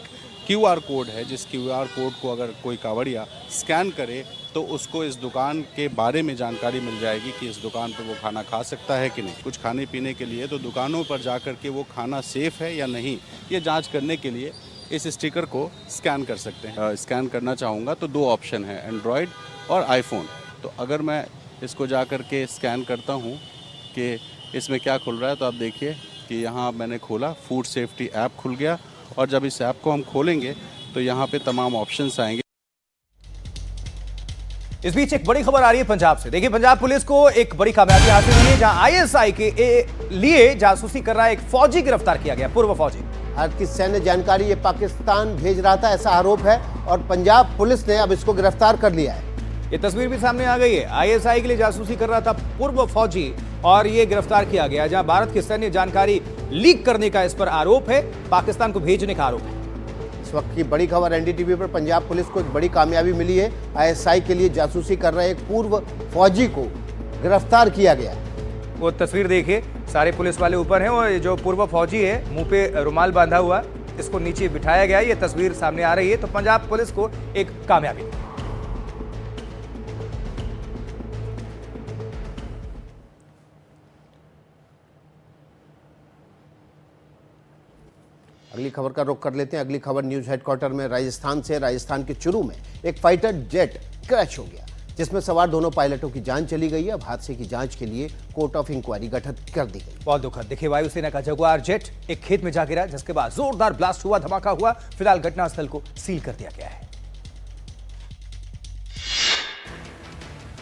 S11: QR कोड है, जिस QR कोड को अगर कोई कांवड़िया स्कैन करे तो उसको इस दुकान के बारे में जानकारी मिल जाएगी कि इस दुकान पर वो खाना खा सकता है कि नहीं। कुछ खाने पीने के लिए तो दुकानों पर जाकर के वो खाना सेफ है या नहीं, ये जांच करने के लिए इस स्टिकर को स्कैन कर सकते हैं। स्कैन करना चाहूँगा तो 2 ऑप्शन है, एंड्रॉयड और आईफोन। तो अगर मैं इसको जा कर के स्कैन करता हूँ कि इसमें क्या खुल रहा है, तो आप देखिए कि यहाँ मैंने खोला, फूड सेफ्टी ऐप खुल गया और जब इस ऐप को हम खोलेंगे तो यहाँ पे तमाम ऑप्शंस आएंगे।
S2: इस बीच एक बड़ी खबर आ रही है पंजाब से। देखिए, पंजाब पुलिस को एक बड़ी कामयाबी हासिल हुई है, जहां ISI के लिए जासूसी कर रहा है एक फौजी गिरफ्तार किया गया, पूर्व फौजी।
S1: भारत की सैन्य जानकारी ये पाकिस्तान भेज रहा था, ऐसा आरोप है और पंजाब पुलिस ने अब इसको गिरफ्तार कर लिया है।
S2: ये तस्वीर भी सामने आ गई है। ISI के लिए जासूसी कर रहा था पूर्व फौजी और ये गिरफ्तार किया गया, जहां भारत की सैन्य जानकारी लीक करने का इस पर आरोप है, पाकिस्तान को भेजने का आरोप है।
S1: इस वक्त की बड़ी खबर NDTV पर पंजाब पुलिस को एक बड़ी कामयाबी मिली है। ISI के लिए जासूसी कर रहे एक पूर्व फौजी को गिरफ्तार किया गया।
S2: वो तस्वीर देखिए, सारे पुलिस वाले ऊपर हैं और जो पूर्व फौजी है मुंह पे रुमाल बांधा हुआ, इसको नीचे बिठाया गया। ये तस्वीर सामने आ रही है, तो पंजाब पुलिस को एक कामयाबी।
S1: अगली खबर का रुख कर लेते हैं। अगली खबर न्यूज हेडक्वार्टर में राजस्थान से। राजस्थान के चुरू में एक फाइटर जेट क्रैश हो गया, जिसमें सवार दोनों पायलटों की जान चली गई है। अब हादसे की जांच के लिए कोर्ट ऑफ इंक्वायरी गठित कर दी गई।
S2: बहुत दुखद। देखिए, वायुसेना का जगुआर जेट एक खेत में जा गिरा, जिसके बाद जोरदार ब्लास्ट हुआ, धमाका हुआ। फिलहाल घटनास्थल को सील कर दिया गया है।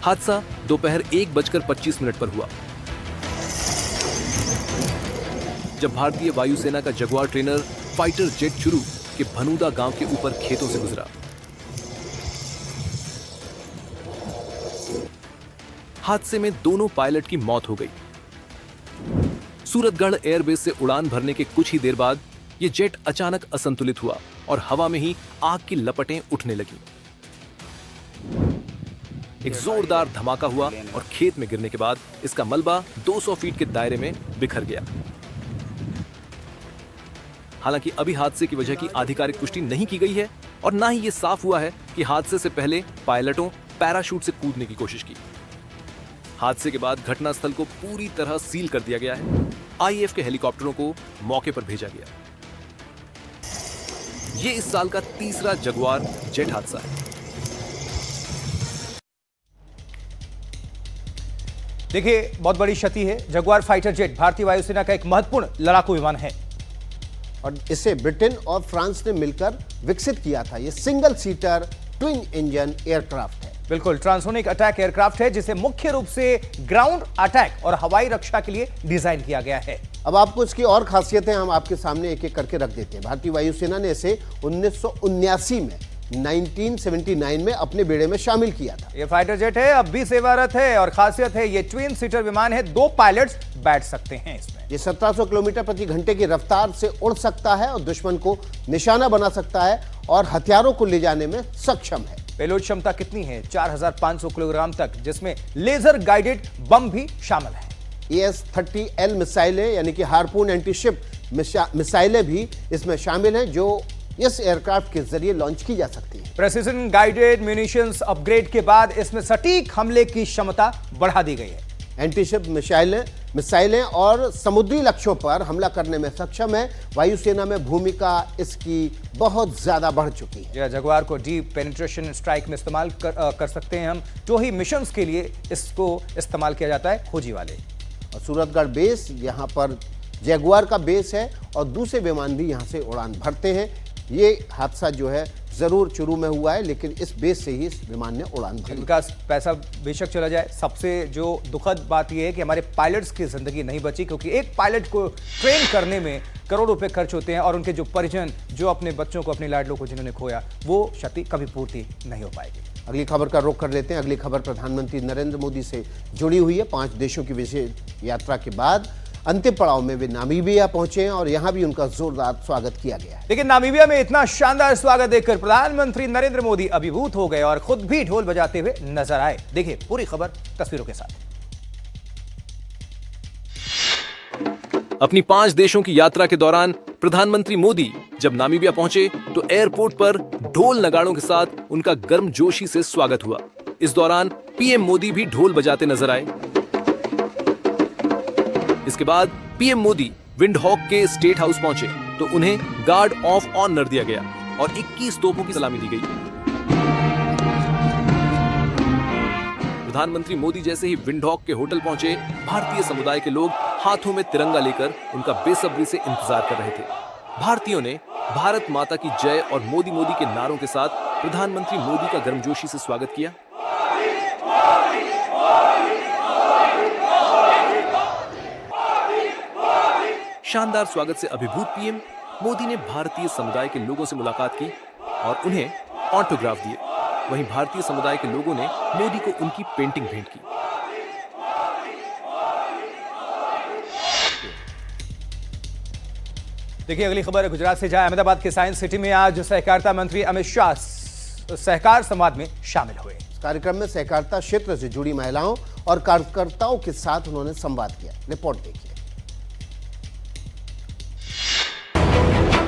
S3: हादसा दोपहर 1:25 पर हुआ, जब भारतीय वायुसेना का Jaguar trainer fighter jet Churu के भनूदा गांव के ऊपर खेतों से गुजरा। हादसे में दोनों पायलट की मौत हो गई। सूरतगढ़ एयरबेस से उड़ान भरने के कुछ ही देर बाद यह जेट अचानक असंतुलित हुआ और हवा में ही आग की लपटें उठने लगी। एक जोरदार धमाका हुआ और खेत में गिरने के बाद इसका मलबा 200 फीट के दायरे में बिखर गया। हालांकि अभी हादसे की वजह की आधिकारिक पुष्टि नहीं की गई है और ना ही यह साफ हुआ है कि हादसे से पहले पायलटों पैराशूट से कूदने की कोशिश की। हादसे के बाद घटनास्थल को पूरी तरह सील कर दिया गया है। IAF के हेलीकॉप्टरों को मौके पर भेजा गया। ये इस साल का तीसरा जगुआर जेट हादसा है।
S2: देखिए, बहुत बड़ी क्षति है। जगुआर फाइटर जेट भारतीय वायुसेना का एक महत्वपूर्ण लड़ाकू विमान है
S1: और इसे ब्रिटेन और फ्रांस ने मिलकर विकसित किया था। ये single seater twin engine aircraft है।
S2: बिल्कुल, ट्रांसोनिक अटैक एयरक्राफ्ट है, जिसे मुख्य रूप से ग्राउंड अटैक और हवाई रक्षा के लिए डिजाइन किया गया है।
S1: अब आपको इसकी और खासियतें हम आपके सामने एक एक करके रख देते हैं। भारतीय वायुसेना ने इसे 1979 में 1979 में अपने बेड़े में शामिल किया था।
S2: ये फाइटर जेट है, अब भी सेवारत है और खासियत है ये ट्विन सीटर विमान है, 2 पायलट्स बैठ सकते हैं इसमें।
S1: ये 1700 किलोमीटर प्रति घंटे की रफ्तार से उड़ सकता है और दुश्मन को निशाना बना सकता है और हथियारों को ले जाने में सक्षम है।
S2: पेलोड क्षमता कितनी है? 4500 किलोग्राम तक, जिसमें लेजर गाइडेड बम भी शामिल है।
S1: AS-30L मिसाइलें यानी कि हार्पून एंटीशिप मिसाइलें भी इसमें शामिल हैं, जो इस एयरक्राफ्ट के जरिए लॉन्च की जा सकती है।
S2: प्रेसिजन गाइडेड म्यूनिशंस अपग्रेड के बाद इसमें सटीक हमले की क्षमता बढ़ा दी गई है।
S1: एंटीशिप मिसाइलें और समुद्री लक्ष्यों पर हमला करने में सक्षम है। वायुसेना में भूमिका इसकी बहुत ज्यादा बढ़ चुकी है।
S2: यह जगुआर को डीप पेनिट्रेशन स्ट्राइक में इस्तेमाल कर सकते हैं हम। टोही मिशंस के लिए इसको इस्तेमाल किया जाता है, खोजी वाले।
S1: और सूरतगढ़ बेस, यहाँ पर जगुआर का बेस है और दूसरे विमान भी यहाँ से उड़ान भरते हैं। ये हादसा जो है जरूर शुरू में हुआ है, लेकिन इस बेस से ही इस विमान ने उड़ान भरी।
S2: विकास, पैसा बेशक चला जाए, सबसे जो दुखद बात यह है कि हमारे पायलट्स की जिंदगी नहीं बची, क्योंकि एक पायलट को ट्रेन करने में करोड़ों रुपए खर्च होते हैं और उनके जो परिजन, जो अपने बच्चों को, अपने लाडलों को जिन्होंने खोया, वो क्षति कभी पूर्ति नहीं हो पाएगी।
S1: अगली खबर का रुख कर लेते हैं। अगली खबर प्रधानमंत्री नरेंद्र मोदी से जुड़ी हुई है। 5 देशों की विशेष यात्रा के बाद अंतिम पड़ाव में वे नामीबिया पहुंचे हैं और यहां भी उनका जोरदार स्वागत किया गया है।
S2: लेकिन नामीबिया में इतना शानदार स्वागत देखकर प्रधानमंत्री नरेंद्र मोदी अभिभूत हो गए और खुद भी ढोल बजाते हुए नजर आए। देखिए पूरी खबर तस्वीरों के साथ।
S3: अपनी 5 देशों की यात्रा के दौरान प्रधानमंत्री मोदी जब नामीबिया पहुंचे तो एयरपोर्ट पर ढोल नगाड़ों के साथ उनका गर्मजोशी से स्वागत हुआ। इस दौरान पीएम मोदी भी ढोल बजाते नजर आए। इसके बाद पीएम मोदी विंडहॉक के स्टेट हाउस पहुंचे तो उन्हें गार्ड ऑफ ऑनर दिया गया और 21 तोपों की सलामी दी गई। प्रधानमंत्री मोदी जैसे ही विंडहॉक के होटल पहुंचे, भारतीय समुदाय के लोग हाथों में तिरंगा लेकर उनका बेसब्री से इंतजार कर रहे थे। भारतीयों ने भारत माता की जय और मोदी मोदी के नारों के साथ प्रधानमंत्री मोदी का गर्मजोशी से स्वागत किया। शानदार स्वागत से अभिभूत पीएम मोदी ने भारतीय समुदाय के लोगों से मुलाकात की और उन्हें ऑटोग्राफ दिए। वहीं भारतीय समुदाय के लोगों ने मोदी को उनकी पेंटिंग भेंट की।
S2: देखिए अगली खबर गुजरात से जाए। अहमदाबाद के साइंस सिटी में आज सहकारिता मंत्री अमित शाह सहकार संवाद में शामिल हुए।
S1: इस कार्यक्रम में सहकारिता क्षेत्र से जुड़ी महिलाओं और कार्यकर्ताओं के साथ उन्होंने संवाद किया। रिपोर्ट देखिए।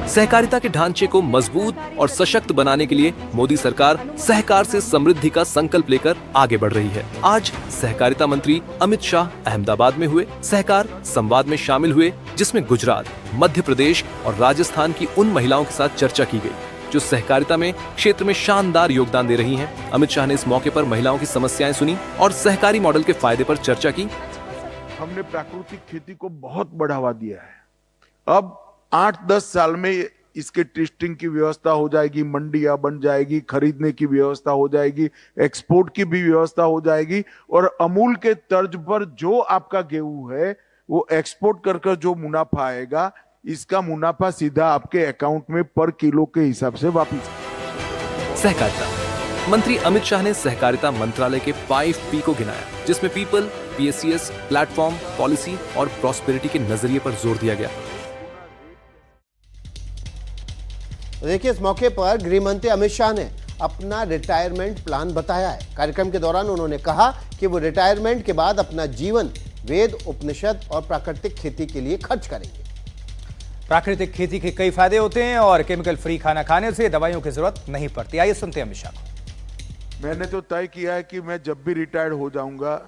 S3: सहकारिता के ढांचे को मजबूत और सशक्त बनाने के लिए मोदी सरकार सहकार से समृद्धि का संकल्प लेकर आगे बढ़ रही है। आज सहकारिता मंत्री अमित शाह अहमदाबाद में हुए सहकार संवाद में शामिल हुए, जिसमें गुजरात, मध्य प्रदेश और राजस्थान की उन महिलाओं के साथ चर्चा की गई जो सहकारिता में क्षेत्र में शानदार योगदान दे रही हैं। अमित शाह ने इस मौके पर महिलाओं की समस्याएं सुनी और सहकारी मॉडल के फायदे पर चर्चा की।
S12: हमने प्राकृतिक खेती को बहुत बढ़ावा दिया है। अब 8-10 साल में इसके टेस्टिंग की व्यवस्था हो जाएगी, मंडियां बन जाएगी, खरीदने की व्यवस्था हो जाएगी, एक्सपोर्ट की भी व्यवस्था हो जाएगी और अमूल के तर्ज पर जो आपका गेहूं है वो एक्सपोर्ट कर जो मुनाफा आएगा, इसका मुनाफा सीधा आपके अकाउंट में पर किलो के हिसाब से वापिस।
S3: सहकारिता मंत्री अमित शाह ने सहकारिता मंत्रालय के 5P को गिनाया, जिसमें पीपल, PSCS, प्लेटफॉर्म, पॉलिसी और प्रॉस्पेरिटी के नजरिए पर जोर दिया गया।
S1: देखिए इस मौके पर गृह मंत्री अमित शाह ने अपना रिटायरमेंट प्लान बताया है। कार्यक्रम के दौरान उन्होंने कहा कि वो रिटायरमेंट के बाद अपना जीवन वेद, उपनिषद और प्राकृतिक खेती के लिए खर्च करेंगे।
S2: प्राकृतिक खेती के कई फायदे होते हैं और केमिकल फ्री खाना खाने से दवाइयों की जरूरत नहीं पड़ती। आइए सुनते हैं अमित शाह को।
S12: मैंने तो तय किया है कि मैं जब भी रिटायर्ड हो जाऊंगा,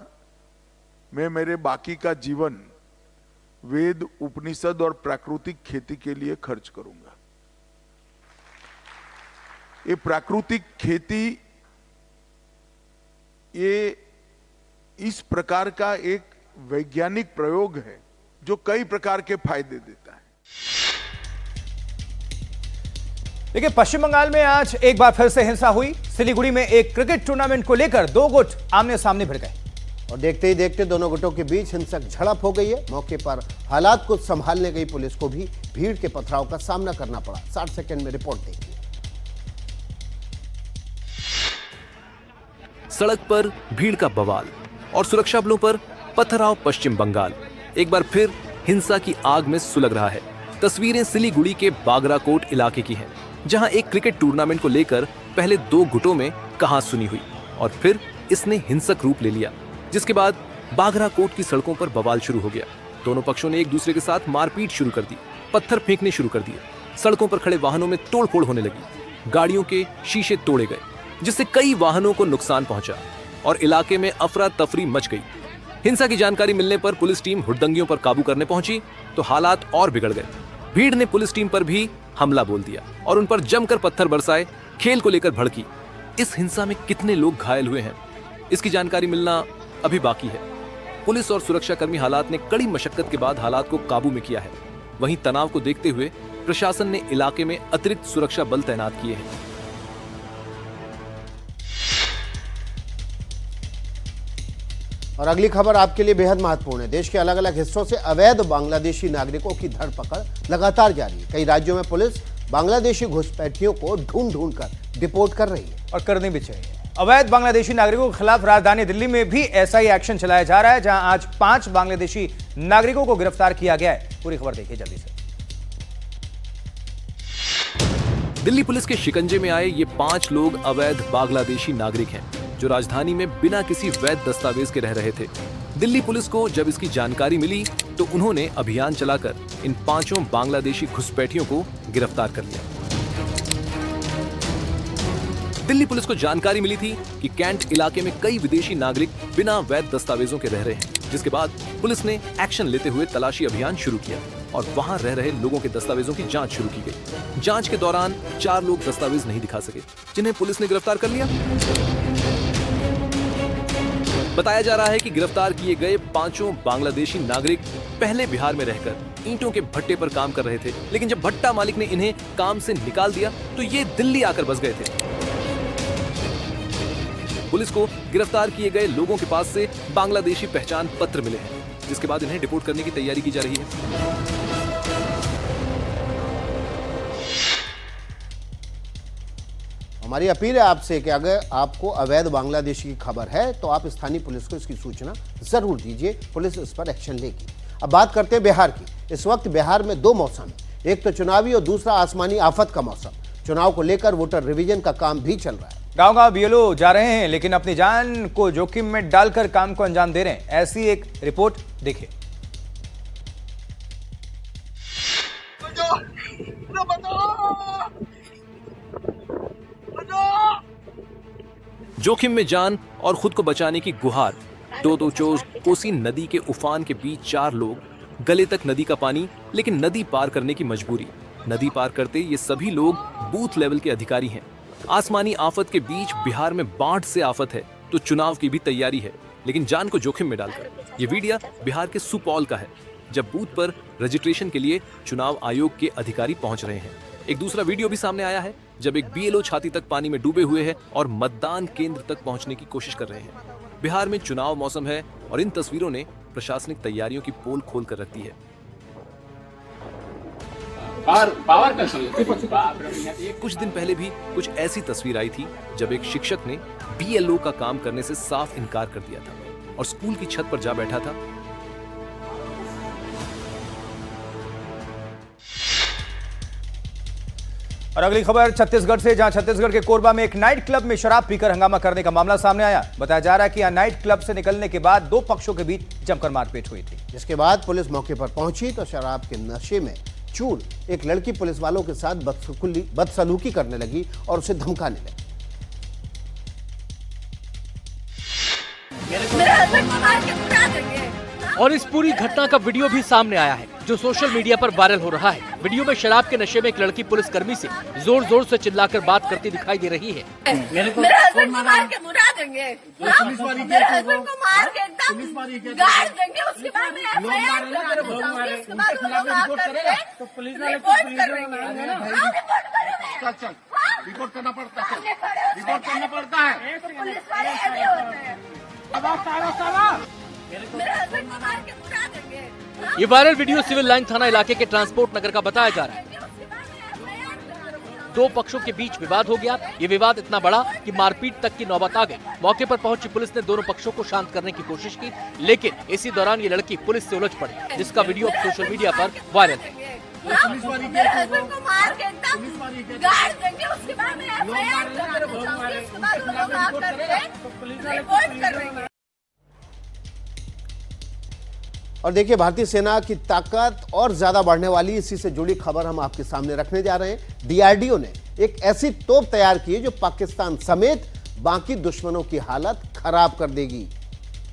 S12: मैं मेरे बाकी का जीवन वेद, उपनिषद और प्राकृतिक खेती के लिए खर्च करूंगा। ये प्राकृतिक खेती ये इस प्रकार का एक वैज्ञानिक प्रयोग है जो कई प्रकार के फायदे देता है।
S2: देखिए पश्चिम बंगाल में आज एक बार फिर से हिंसा हुई। सिलीगुड़ी में एक क्रिकेट टूर्नामेंट को लेकर 2 गुट आमने सामने भिड़ गए
S1: और देखते ही देखते दोनों गुटों के बीच हिंसक झड़प हो गई है। मौके पर हालात को संभालने गई पुलिस को भी भीड़ के पथराव का सामना करना पड़ा। 60 सेकंड में रिपोर्ट देखिए।
S3: सड़क पर भीड़ का बवाल और सुरक्षा बलों पर पथराव। पश्चिम बंगाल एक बार फिर हिंसा की आग में सुलग रहा है। तस्वीरें सिलीगुड़ी के बागराकोट इलाके की हैं, जहां एक क्रिकेट टूर्नामेंट को लेकर पहले 2 गुटों में कहासुनी हुई और फिर इसने हिंसक रूप ले लिया, जिसके बाद बागराकोट की सड़कों पर बवाल शुरू हो गया। दोनों पक्षों ने एक दूसरे के साथ मारपीट शुरू कर दी, पत्थर फेंकने शुरू कर दिए। सड़कों पर खड़े वाहनों में तोड़फोड़ होने लगी। गाड़ियों के शीशे तोड़े गए, जिससे कई वाहनों को नुकसान पहुंचा और इलाके में अफरा तफरी मच गई। हिंसा की जानकारी मिलने पर पुलिस टीम हुड़दंगियों पर काबू करने पहुंची तो हालात और बिगड़ गए। भीड़ ने पुलिस टीम पर भी हमला बोल दिया और उन पर जमकर पत्थर बरसाए। खेल को लेकर भड़की। इस हिंसा में कितने लोग घायल हुए हैं, इसकी जानकारी मिलना अभी बाकी है। पुलिस और सुरक्षाकर्मी हालात ने कड़ी मशक्कत के बाद हालात को काबू में किया है। वहीं तनाव को देखते हुए प्रशासन ने इलाके में अतिरिक्त सुरक्षा बल तैनात किए हैं।
S1: और अगली खबर आपके लिए बेहद महत्वपूर्ण है। देश के अलग अलग हिस्सों से अवैध बांग्लादेशी नागरिकों की धरपकड़ लगातार जारी है। कई राज्यों में पुलिस बांग्लादेशी घुसपैठियों को ढूंढ कर डिपोर्ट कर रही है
S2: और करनी भी चाहिए। अवैध बांग्लादेशी नागरिकों के खिलाफ राजधानी दिल्ली में भी ऐसा ही एक्शन चलाया जा रहा है, जहां आज 5 बांग्लादेशी नागरिकों को गिरफ्तार किया गया है। पूरी खबर देखिए जल्दी से।
S3: दिल्ली पुलिस के शिकंजे में आए ये 5 लोग अवैध बांग्लादेशी नागरिक हैं, जो राजधानी में बिना किसी वैध दस्तावेज के रह रहे थे। दिल्ली पुलिस को जब इसकी जानकारी मिली तो उन्होंने अभियान चलाकर इन 5 बांग्लादेशी घुसपैठियों को गिरफ्तार कर लिया। दिल्ली पुलिस को जानकारी मिली थी कि कैंट इलाके में कई विदेशी नागरिक बिना वैध दस्तावेजों के रह रहे हैं, जिसके बाद पुलिस ने एक्शन लेते हुए तलाशी अभियान शुरू किया और वहां रह रहे लोगों के दस्तावेजों की जांच शुरू की गई। जांच के दौरान 4 लोग दस्तावेज नहीं दिखा सके, जिन्हें पुलिस ने गिरफ्तार कर लिया। बताया जा रहा है कि गिरफ्तार किए गए 5 बांग्लादेशी नागरिक पहले बिहार में रहकर ईंटों के भट्टे पर काम कर रहे थे, लेकिन जब भट्टा मालिक ने इन्हें काम से निकाल दिया तो ये दिल्ली आकर बस गए थे। पुलिस को गिरफ्तार किए गए लोगों के पास से बांग्लादेशी पहचान पत्र मिले हैं, जिसके बाद इन्हें डिपोर्ट करने की तैयारी की जा रही है।
S1: हमारी अपील है आपसे कि अगर आपको अवैध बांग्लादेशी की खबर है तो आप स्थानीय पुलिस को इसकी सूचना जरूर दीजिए, पुलिस इस पर एक्शन लेगी। अब बात करते हैं बिहार की। इस वक्त बिहार में 2 मौसम है, एक तो चुनावी और दूसरा आसमानी आफत का मौसम। चुनाव को लेकर वोटर रिवीजन का काम भी चल रहा है।
S2: गांव-गांव बीएलओ जा रहे हैं, लेकिन अपनी जान को जोखिम में डालकर काम को अंजाम दे रहे हैं। ऐसी एक रिपोर्ट देखिए।
S3: जोखिम में जान और खुद को बचाने की गुहार। टोटोचोज कोसी नदी के उफान के बीच 4 लोग, गले तक नदी का पानी, लेकिन नदी पार करने की मजबूरी। नदी पार करते ये सभी लोग बूथ लेवल के अधिकारी हैं। आसमानी आफत के बीच बिहार में बाढ़ से आफत है तो चुनाव की भी तैयारी है, लेकिन जान को जोखिम में डालकर। ये वीडियो बिहार के सुपौल का है, जब बूथ पर रजिस्ट्रेशन के लिए चुनाव आयोग के अधिकारी पहुंच रहे हैं। एक दूसरा वीडियो भी सामने आया है, जब एक बीएलओ छाती तक पानी में डूबे हुए हैं और मतदान केंद्र तक पहुंचने की कोशिश कर रहे हैं। बिहार में चुनाव मौसम है और इन तस्वीरों ने प्रशासनिक तैयारियों की पोल खोल कर रख दी है। कुछ दिन पहले भी कुछ ऐसी तस्वीर आई थी, जब एक शिक्षक ने बीएलओ का काम करने से साफ इनकार कर दिया था और स्कूल की छत पर जा बैठा था।
S2: और अगली खबर छत्तीसगढ़ से, जहां छत्तीसगढ़ के कोरबा में एक नाइट क्लब में शराब पीकर हंगामा करने का मामला सामने आया। बताया जा रहा है कि यहां नाइट क्लब से निकलने के बाद 2 पक्षों के बीच जमकर मारपीट हुई थी,
S1: जिसके बाद पुलिस मौके पर पहुंची तो शराब के नशे में चूर एक लड़की पुलिस वालों के साथ बदसलूकी करने लगी और उसे धमकाने लगी।
S13: और इस पूरी घटना का वीडियो भी सामने आया है, जो सोशल मीडिया पर वायरल हो रहा है। वीडियो में शराब के नशे में एक लड़की पुलिसकर्मी से जोर जोर से चिल्लाकर बात करती दिखाई दे रही है।
S14: मेरे हस्बैंड को मार के मुड़ा देंगे, मेरे हस्बैंड को मार के एकदम गाड़ देंगे, उसके बाद में एफआईआर करा, उसके बाद वो लोग आकर रिपोर्ट करेंगे।
S6: रिपोर्ट करना पड़ता है, रिपोर्ट करना पड़ता है।
S14: पुलिस वाले ऐसे होते हैं। मेरे हस्बैंड को मार के मुड़ा देंगे।
S13: ये वायरल वीडियो सिविल लाइन थाना इलाके के ट्रांसपोर्ट नगर का बताया जा रहा है। 2 पक्षों के बीच विवाद हो गया। ये विवाद इतना बड़ा कि मारपीट तक की नौबत आ गई। मौके पर पहुंची पुलिस ने दोनों पक्षों को शांत करने की कोशिश की, लेकिन इसी दौरान ये लड़की पुलिस से उलझ पड़ी, जिसका वीडियो अब सोशल मीडिया पर वायरल है।
S14: मेरे हस्बैंड को मार के एकदम गाड़ देंगे, उसके बाद में एफआईआर करा, उसके बाद वो लोग आकर रिपोर्ट करेंगे।
S1: और देखिए, भारतीय सेना की ताकत और ज्यादा बढ़ने वाली, इसी से जुड़ी खबर हम आपके सामने रखने जा रहे हैं। डीआरडीओ ने एक ऐसी तोप तैयार की है जो पाकिस्तान समेत बाकी दुश्मनों की हालत खराब कर देगी।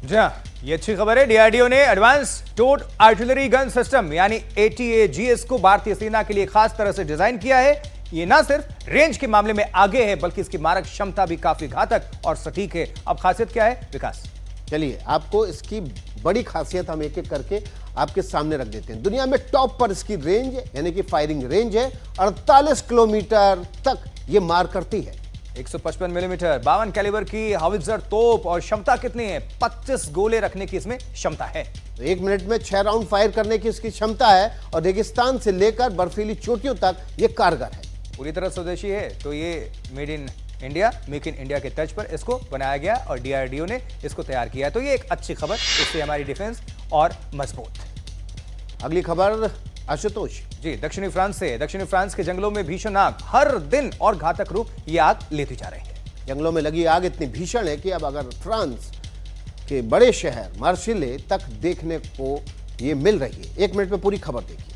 S2: जी हाँ, ये अच्छी खबर है। डीआरडीओ ने advance towed artillery gun system यानी ATAGS को भारतीय सेना के लिए खास तरह से डिजाइन किया है। ये ना सिर्फ रेंज के मामले में आगे है, बल्कि इसकी मारक क्षमता भी काफी घातक और सटीक है। अब खासियत क्या है, विकास?
S1: चलिए, आपको इसकी बड़ी खासियत हम एक एक करके आपके सामने रख देते हैं। दुनिया में टॉप पर इसकी रेंज यानी कि फायरिंग रेंज है 48 किलोमीटर तक ये मार करती है।
S2: 155 मिलीमीटर 52 कैलिबर की हावित्जर तोप और क्षमता कितनी है? 25 गोले रखने की इसमें क्षमता है।
S1: एक मिनट में 6 राउंड फायर करने की इसकी क्षमता है और रेगिस्तान से लेकर बर्फीली चोटियों तक ये कारगर है।
S2: पूरी तरह स्वदेशी है, तो ये made in India, make in India के टच पर इसको बनाया गया और DRDO ने इसको तैयार किया है। तो ये एक अच्छी खबर, इससे हमारी डिफेंस और मजबूत।
S1: अगली खबर आशुतोष
S2: जी, दक्षिणी फ्रांस से। दक्षिणी फ्रांस के जंगलों में भीषण आग, हर दिन और घातक रूप ये आग लेती जा रही है।
S1: जंगलों में लगी आग इतनी भीषण है कि अब अगर फ्रांस के बड़े शहर मार्सिले तक देखने को ये मिल रही है। एक मिनट में पूरी खबर देखिए।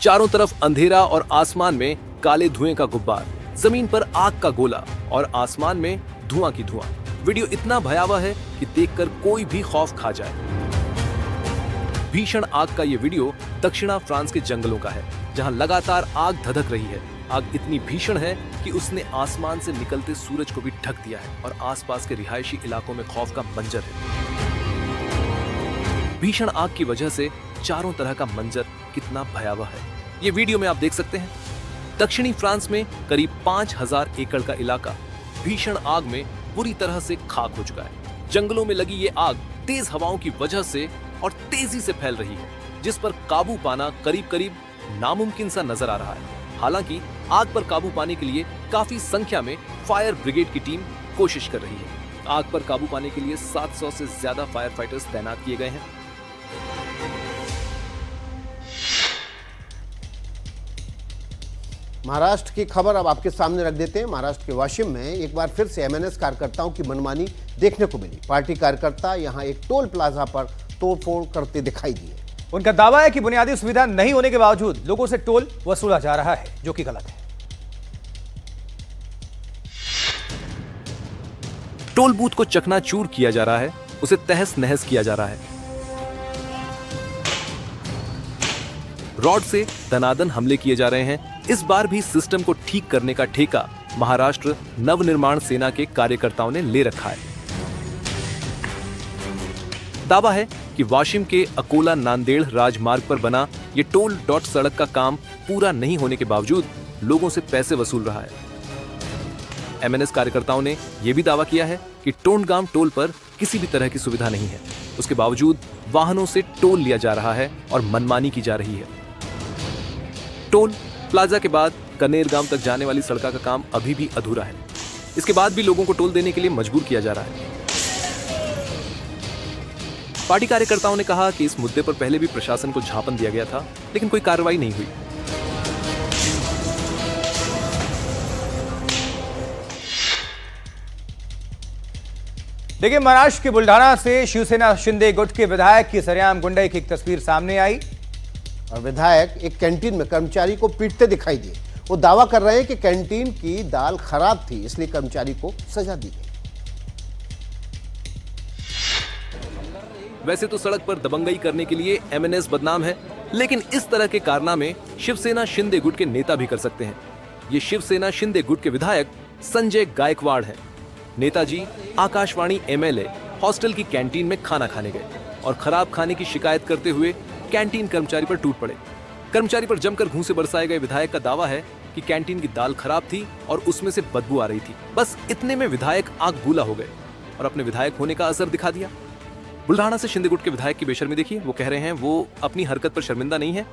S3: चारों तरफ अंधेरा और आसमान में काले धुएं का गुब्बार, जमीन पर आग का गोला और आसमान में धुआं की धुआं। वीडियो इतना भयावह है कि देखकर कोई भी खौफ खा जाए। भीषण आग का ये वीडियो दक्षिणा फ्रांस के जंगलों का है, जहां लगातार आग धधक रही है। आग इतनी भीषण है कि उसने आसमान से निकलते सूरज को भी ढक दिया है और आसपास के रिहायशी इलाकों में खौफ का मंजर है। भीषण आग की वजह से चारों तरह का मंजर कितना भयावह है, ये वीडियो में आप देख सकते हैं। दक्षिणी फ्रांस में करीब 5000 एकड़ का इलाका भीषण आग में बुरी तरह से खाक हो चुका है। जंगलों में लगी ये आग तेज हवाओं की वजह से और तेजी से फैल रही है, जिस पर काबू पाना करीब करीब नामुमकिन सा नजर आ रहा है। हालांकि आग पर काबू पाने के लिए काफी संख्या में फायर ब्रिगेड की टीम कोशिश कर रही है। आग पर काबू पाने के लिए 700 से ज्यादा फायर फाइटर्स तैनात किए गए हैं।
S1: महाराष्ट्र की खबर अब आपके सामने रख देते हैं। महाराष्ट्र के वाशिम में एक बार फिर से MNS कार्यकर्ताओं की मनमानी देखने को मिली। पार्टी कार्यकर्ता यहां एक टोल प्लाजा पर तोड़फोड़ करते दिखाई दिए।
S2: उनका दावा है कि बुनियादी सुविधा नहीं होने के बावजूद लोगों से टोल वसूला जा रहा है, जो कि गलत है।
S3: टोल बूथ को चकनाचूर किया जा रहा है, उसे तहस नहस किया जा रहा है। रॉड से दनादन हमले किए जा रहे हैं। इस बार भी सिस्टम को ठीक करने का ठेका महाराष्ट्र नवनिर्माण सेना के कार्यकर्ताओं ने ले रखा है। दावा है कि वाशिम के अकोला नांदेड़ राजमार्ग पर बना ये टोल डॉट सड़क का काम पूरा नहीं होने के बावजूद लोगों से पैसे वसूल रहा है। MNS कार्यकर्ताओं ने यह भी दावा किया है कि टोंडगाम टोल पर किसी भी तरह की सुविधा नहीं है, उसके बावजूद वाहनों से टोल लिया जा रहा है और मनमानी की जा रही है। टोल प्लाजा के बाद कनेरगांव तक जाने वाली सड़क का काम अभी भी अधूरा है। इसके बाद भी लोगों को टोल देने के लिए मजबूर किया जा रहा है। पार्टी कार्यकर्ताओं ने कहा कि इस मुद्दे पर पहले भी प्रशासन को झापन दिया गया था, लेकिन कोई कार्रवाई नहीं हुई।
S2: देखिए, महाराष्ट्र के बुल्ढाना से शिवसेना शिंदे गुट के विधायक की सरेआम गुंडाई की एक तस्वीर सामने आई
S1: और विधायक एक कैंटीन में कर्मचारी को पीटते दिखाई दिए। वो दावा कर रहे हैं कि कैंटीन की दाल खराब थी, इसलिए कर्मचारी को सजा दी गई।
S3: वैसे तो सड़क पर दबंगई करने के लिए MNS बदनाम है, लेकिन इस तरह के कारनामे शिवसेना शिंदे गुट के नेता भी कर सकते हैं। ये शिवसेना शिंदे गुट के विधायक संजय गायकवाड़ हैं। नेताजी आकाशवाणी MLA हॉस्टल की कैंटीन में खाना खाने गए और खराब खाने की शिकायत करते हुए कैंटीन कर्मचारी पर टूट पड़े। कर्मचारी पर जमकर घूंसे बरसाए गए विधायक का दावा है कि कैंटीन की दाल खराब थी और उसमें से बदबू आ रही थी। बस इतने में विधायक आग बूला हो गए और अपने विधायक होने का असर दिखा दिया। बुल्ढाना से शिंदे गुट के विधायक की बेशर्मी देखिए। वो कह रहे हैं वो अपनी हरकत पर शर्मिंदा नहीं है।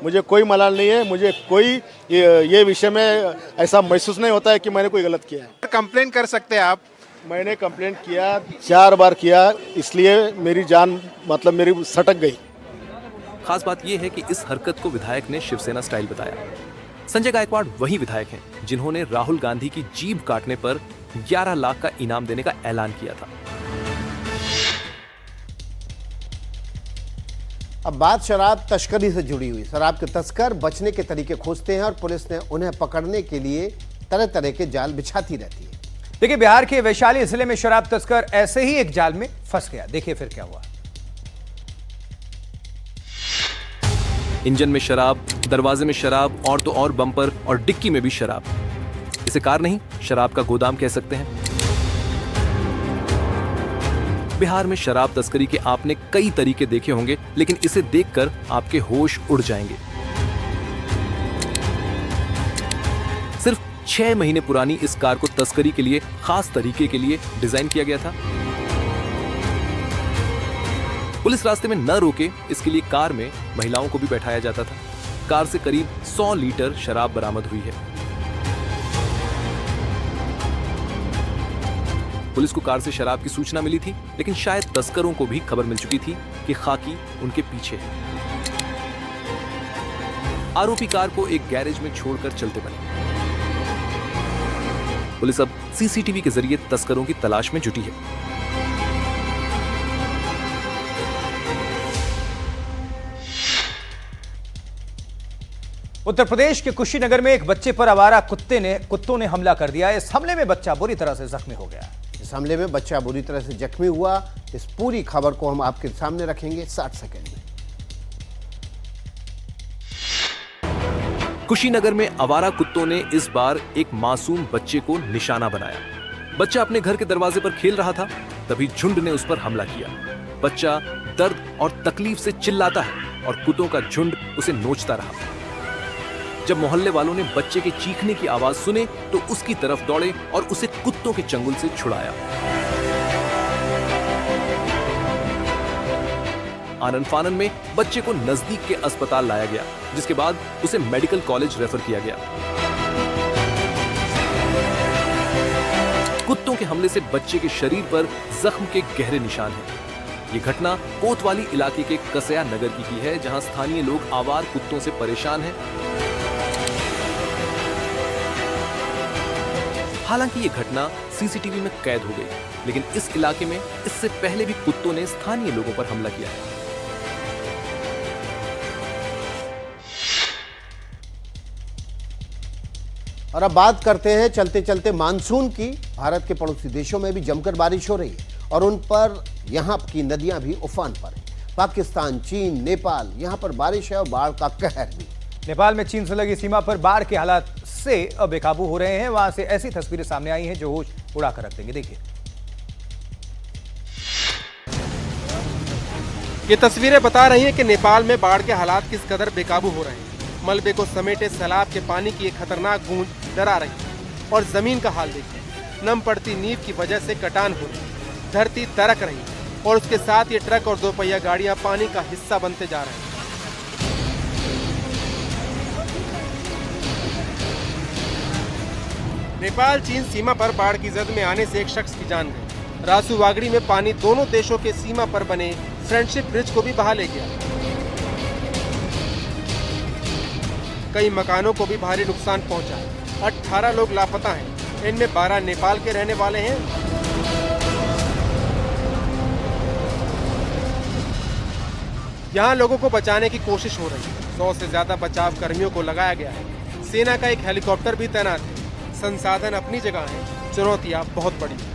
S15: मुझे कोई मलाल नहीं है, मुझे कोई ये विषय में ऐसा महसूस नहीं होता है कि मैंने कोई गलत किया है।
S7: कंप्लेन कर सकते हैं आप।
S15: मैंने कंप्लेंट किया, 4 बार किया, इसलिए मेरी जान मतलब मेरी सटक गई।
S3: खास बात यह है कि इस हरकत को विधायक ने शिवसेना स्टाइल बताया। संजय गायकवाड़ वही विधायक हैं जिन्होंने राहुल गांधी की जीभ काटने पर 11 लाख का इनाम देने का ऐलान किया था।
S1: अब बात शराब तस्करी से जुड़ी हुई। शराब के तस्कर बचने के तरीके खोजते हैं और पुलिस ने उन्हें पकड़ने के लिए तरह तरह के जाल बिछाती रहती है।
S2: देखिए, बिहार के वैशाली जिले में शराब तस्कर ऐसे ही एक जाल में फंस गया। देखिए फिर क्या हुआ।
S3: इंजन में शराब, दरवाजे में शराब और तो और बम्पर और डिक्की में भी शराब। इसे कार नहीं, शराब का गोदाम कह सकते हैं। बिहार में शराब तस्करी के आपने कई तरीके देखे होंगे, लेकिन इसे देखकर आपके होश उड़ जाएंगे। 6 महीने पुरानी इस कार को तस्करी के लिए खास तरीके के लिए डिजाइन किया गया था। पुलिस रास्ते में न रोके इसके लिए कार में महिलाओं को भी बैठाया जाता था। कार से करीब 100 लीटर शराब बरामद हुई है। पुलिस को कार से शराब की सूचना मिली थी, लेकिन शायद तस्करों को भी खबर मिल चुकी थी कि खाकी उनके पीछे है। आरोपी कार को एक गैरेज में छोड़कर चलते बने। पुलिस अब सीसीटीवी के जरिए तस्करों की तलाश में जुटी है।
S2: उत्तर प्रदेश के कुशीनगर में एक बच्चे पर आवारा कुत्तों ने हमला कर दिया। इस हमले में बच्चा बुरी तरह से जख्मी हो गया।
S1: इस हमले में बच्चा बुरी तरह से जख्मी हुआ। इस पूरी खबर को हम आपके सामने रखेंगे 60 सेकंड में।
S3: कुशीनगर में आवारा कुत्तों ने इस बार एक मासूम बच्चे को निशाना बनाया। बच्चा अपने घर के दरवाजे पर खेल रहा था, तभी झुंड ने उस पर हमला किया। बच्चा दर्द और तकलीफ से चिल्लाता है और कुत्तों का झुंड उसे नोचता रहा। जब मोहल्ले वालों ने बच्चे के चीखने की आवाज सुने तो उसकी तरफ दौड़े और उसे कुत्तों के चंगुल से छुड़ाया। आनन फानन में बच्चे को नजदीक के अस्पताल लाया गया, जिसके बाद उसे मेडिकल कॉलेज रेफर किया गया। कुत्तों के हमले से बच्चे के शरीर पर जख्म के गहरे निशान हैं। ये घटना कोतवाली इलाके के कसया नगर की है, जहां स्थानीय लोग आवार कुत्तों से परेशान हैं। हालांकि ये घटना सीसीटीवी में कैद हो गई, लेकिन इस इलाके में इससे पहले भी कुत्तों ने स्थानीय लोगों पर हमला किया है।
S1: और अब बात करते हैं चलते चलते मानसून की। भारत के पड़ोसी देशों में भी जमकर बारिश हो रही है और उन पर यहाँ की नदियां भी उफान पर हैं। पाकिस्तान, चीन, नेपाल, यहाँ पर बारिश है और बाढ़ का कहर भी।
S2: नेपाल में चीन से लगी सीमा पर बाढ़ के हालात से अब बेकाबू हो रहे हैं। वहां से ऐसी तस्वीरें सामने आई हैं जो होश उड़ाकर रख देंगे। देखिए,
S7: ये तस्वीरें बता रही हैं कि नेपाल में बाढ़ के हालात किस कदर बेकाबू हो रहे हैं। मलबे को समेटे सैलाब के पानी की एक खतरनाक गूंज डरा रही है और जमीन का हाल देखिए। नम पड़ती नींव की वजह से कटान हो रही, धरती दरक रही और उसके साथ ये ट्रक और दोपहिया गाड़ियां पानी का हिस्सा बनते जा रहे हैं। नेपाल चीन सीमा पर बाढ़ की जद में आने से एक शख्स की जान गई। रासूवागड़ी में पानी दोनों देशों के सीमा पर बने फ्रेंडशिप ब्रिज को भी बहा ले गया। कई मकानों को भी भारी नुकसान पहुंचा। 18 लोग लापता हैं, इनमें 12 नेपाल के रहने वाले हैं। यहाँ लोगों को बचाने की कोशिश हो रही है। 100 से ज्यादा बचाव कर्मियों को लगाया गया है। सेना का एक हेलीकॉप्टर भी तैनात है। संसाधन अपनी जगह है, चुनौतियां बहुत बड़ी हैं।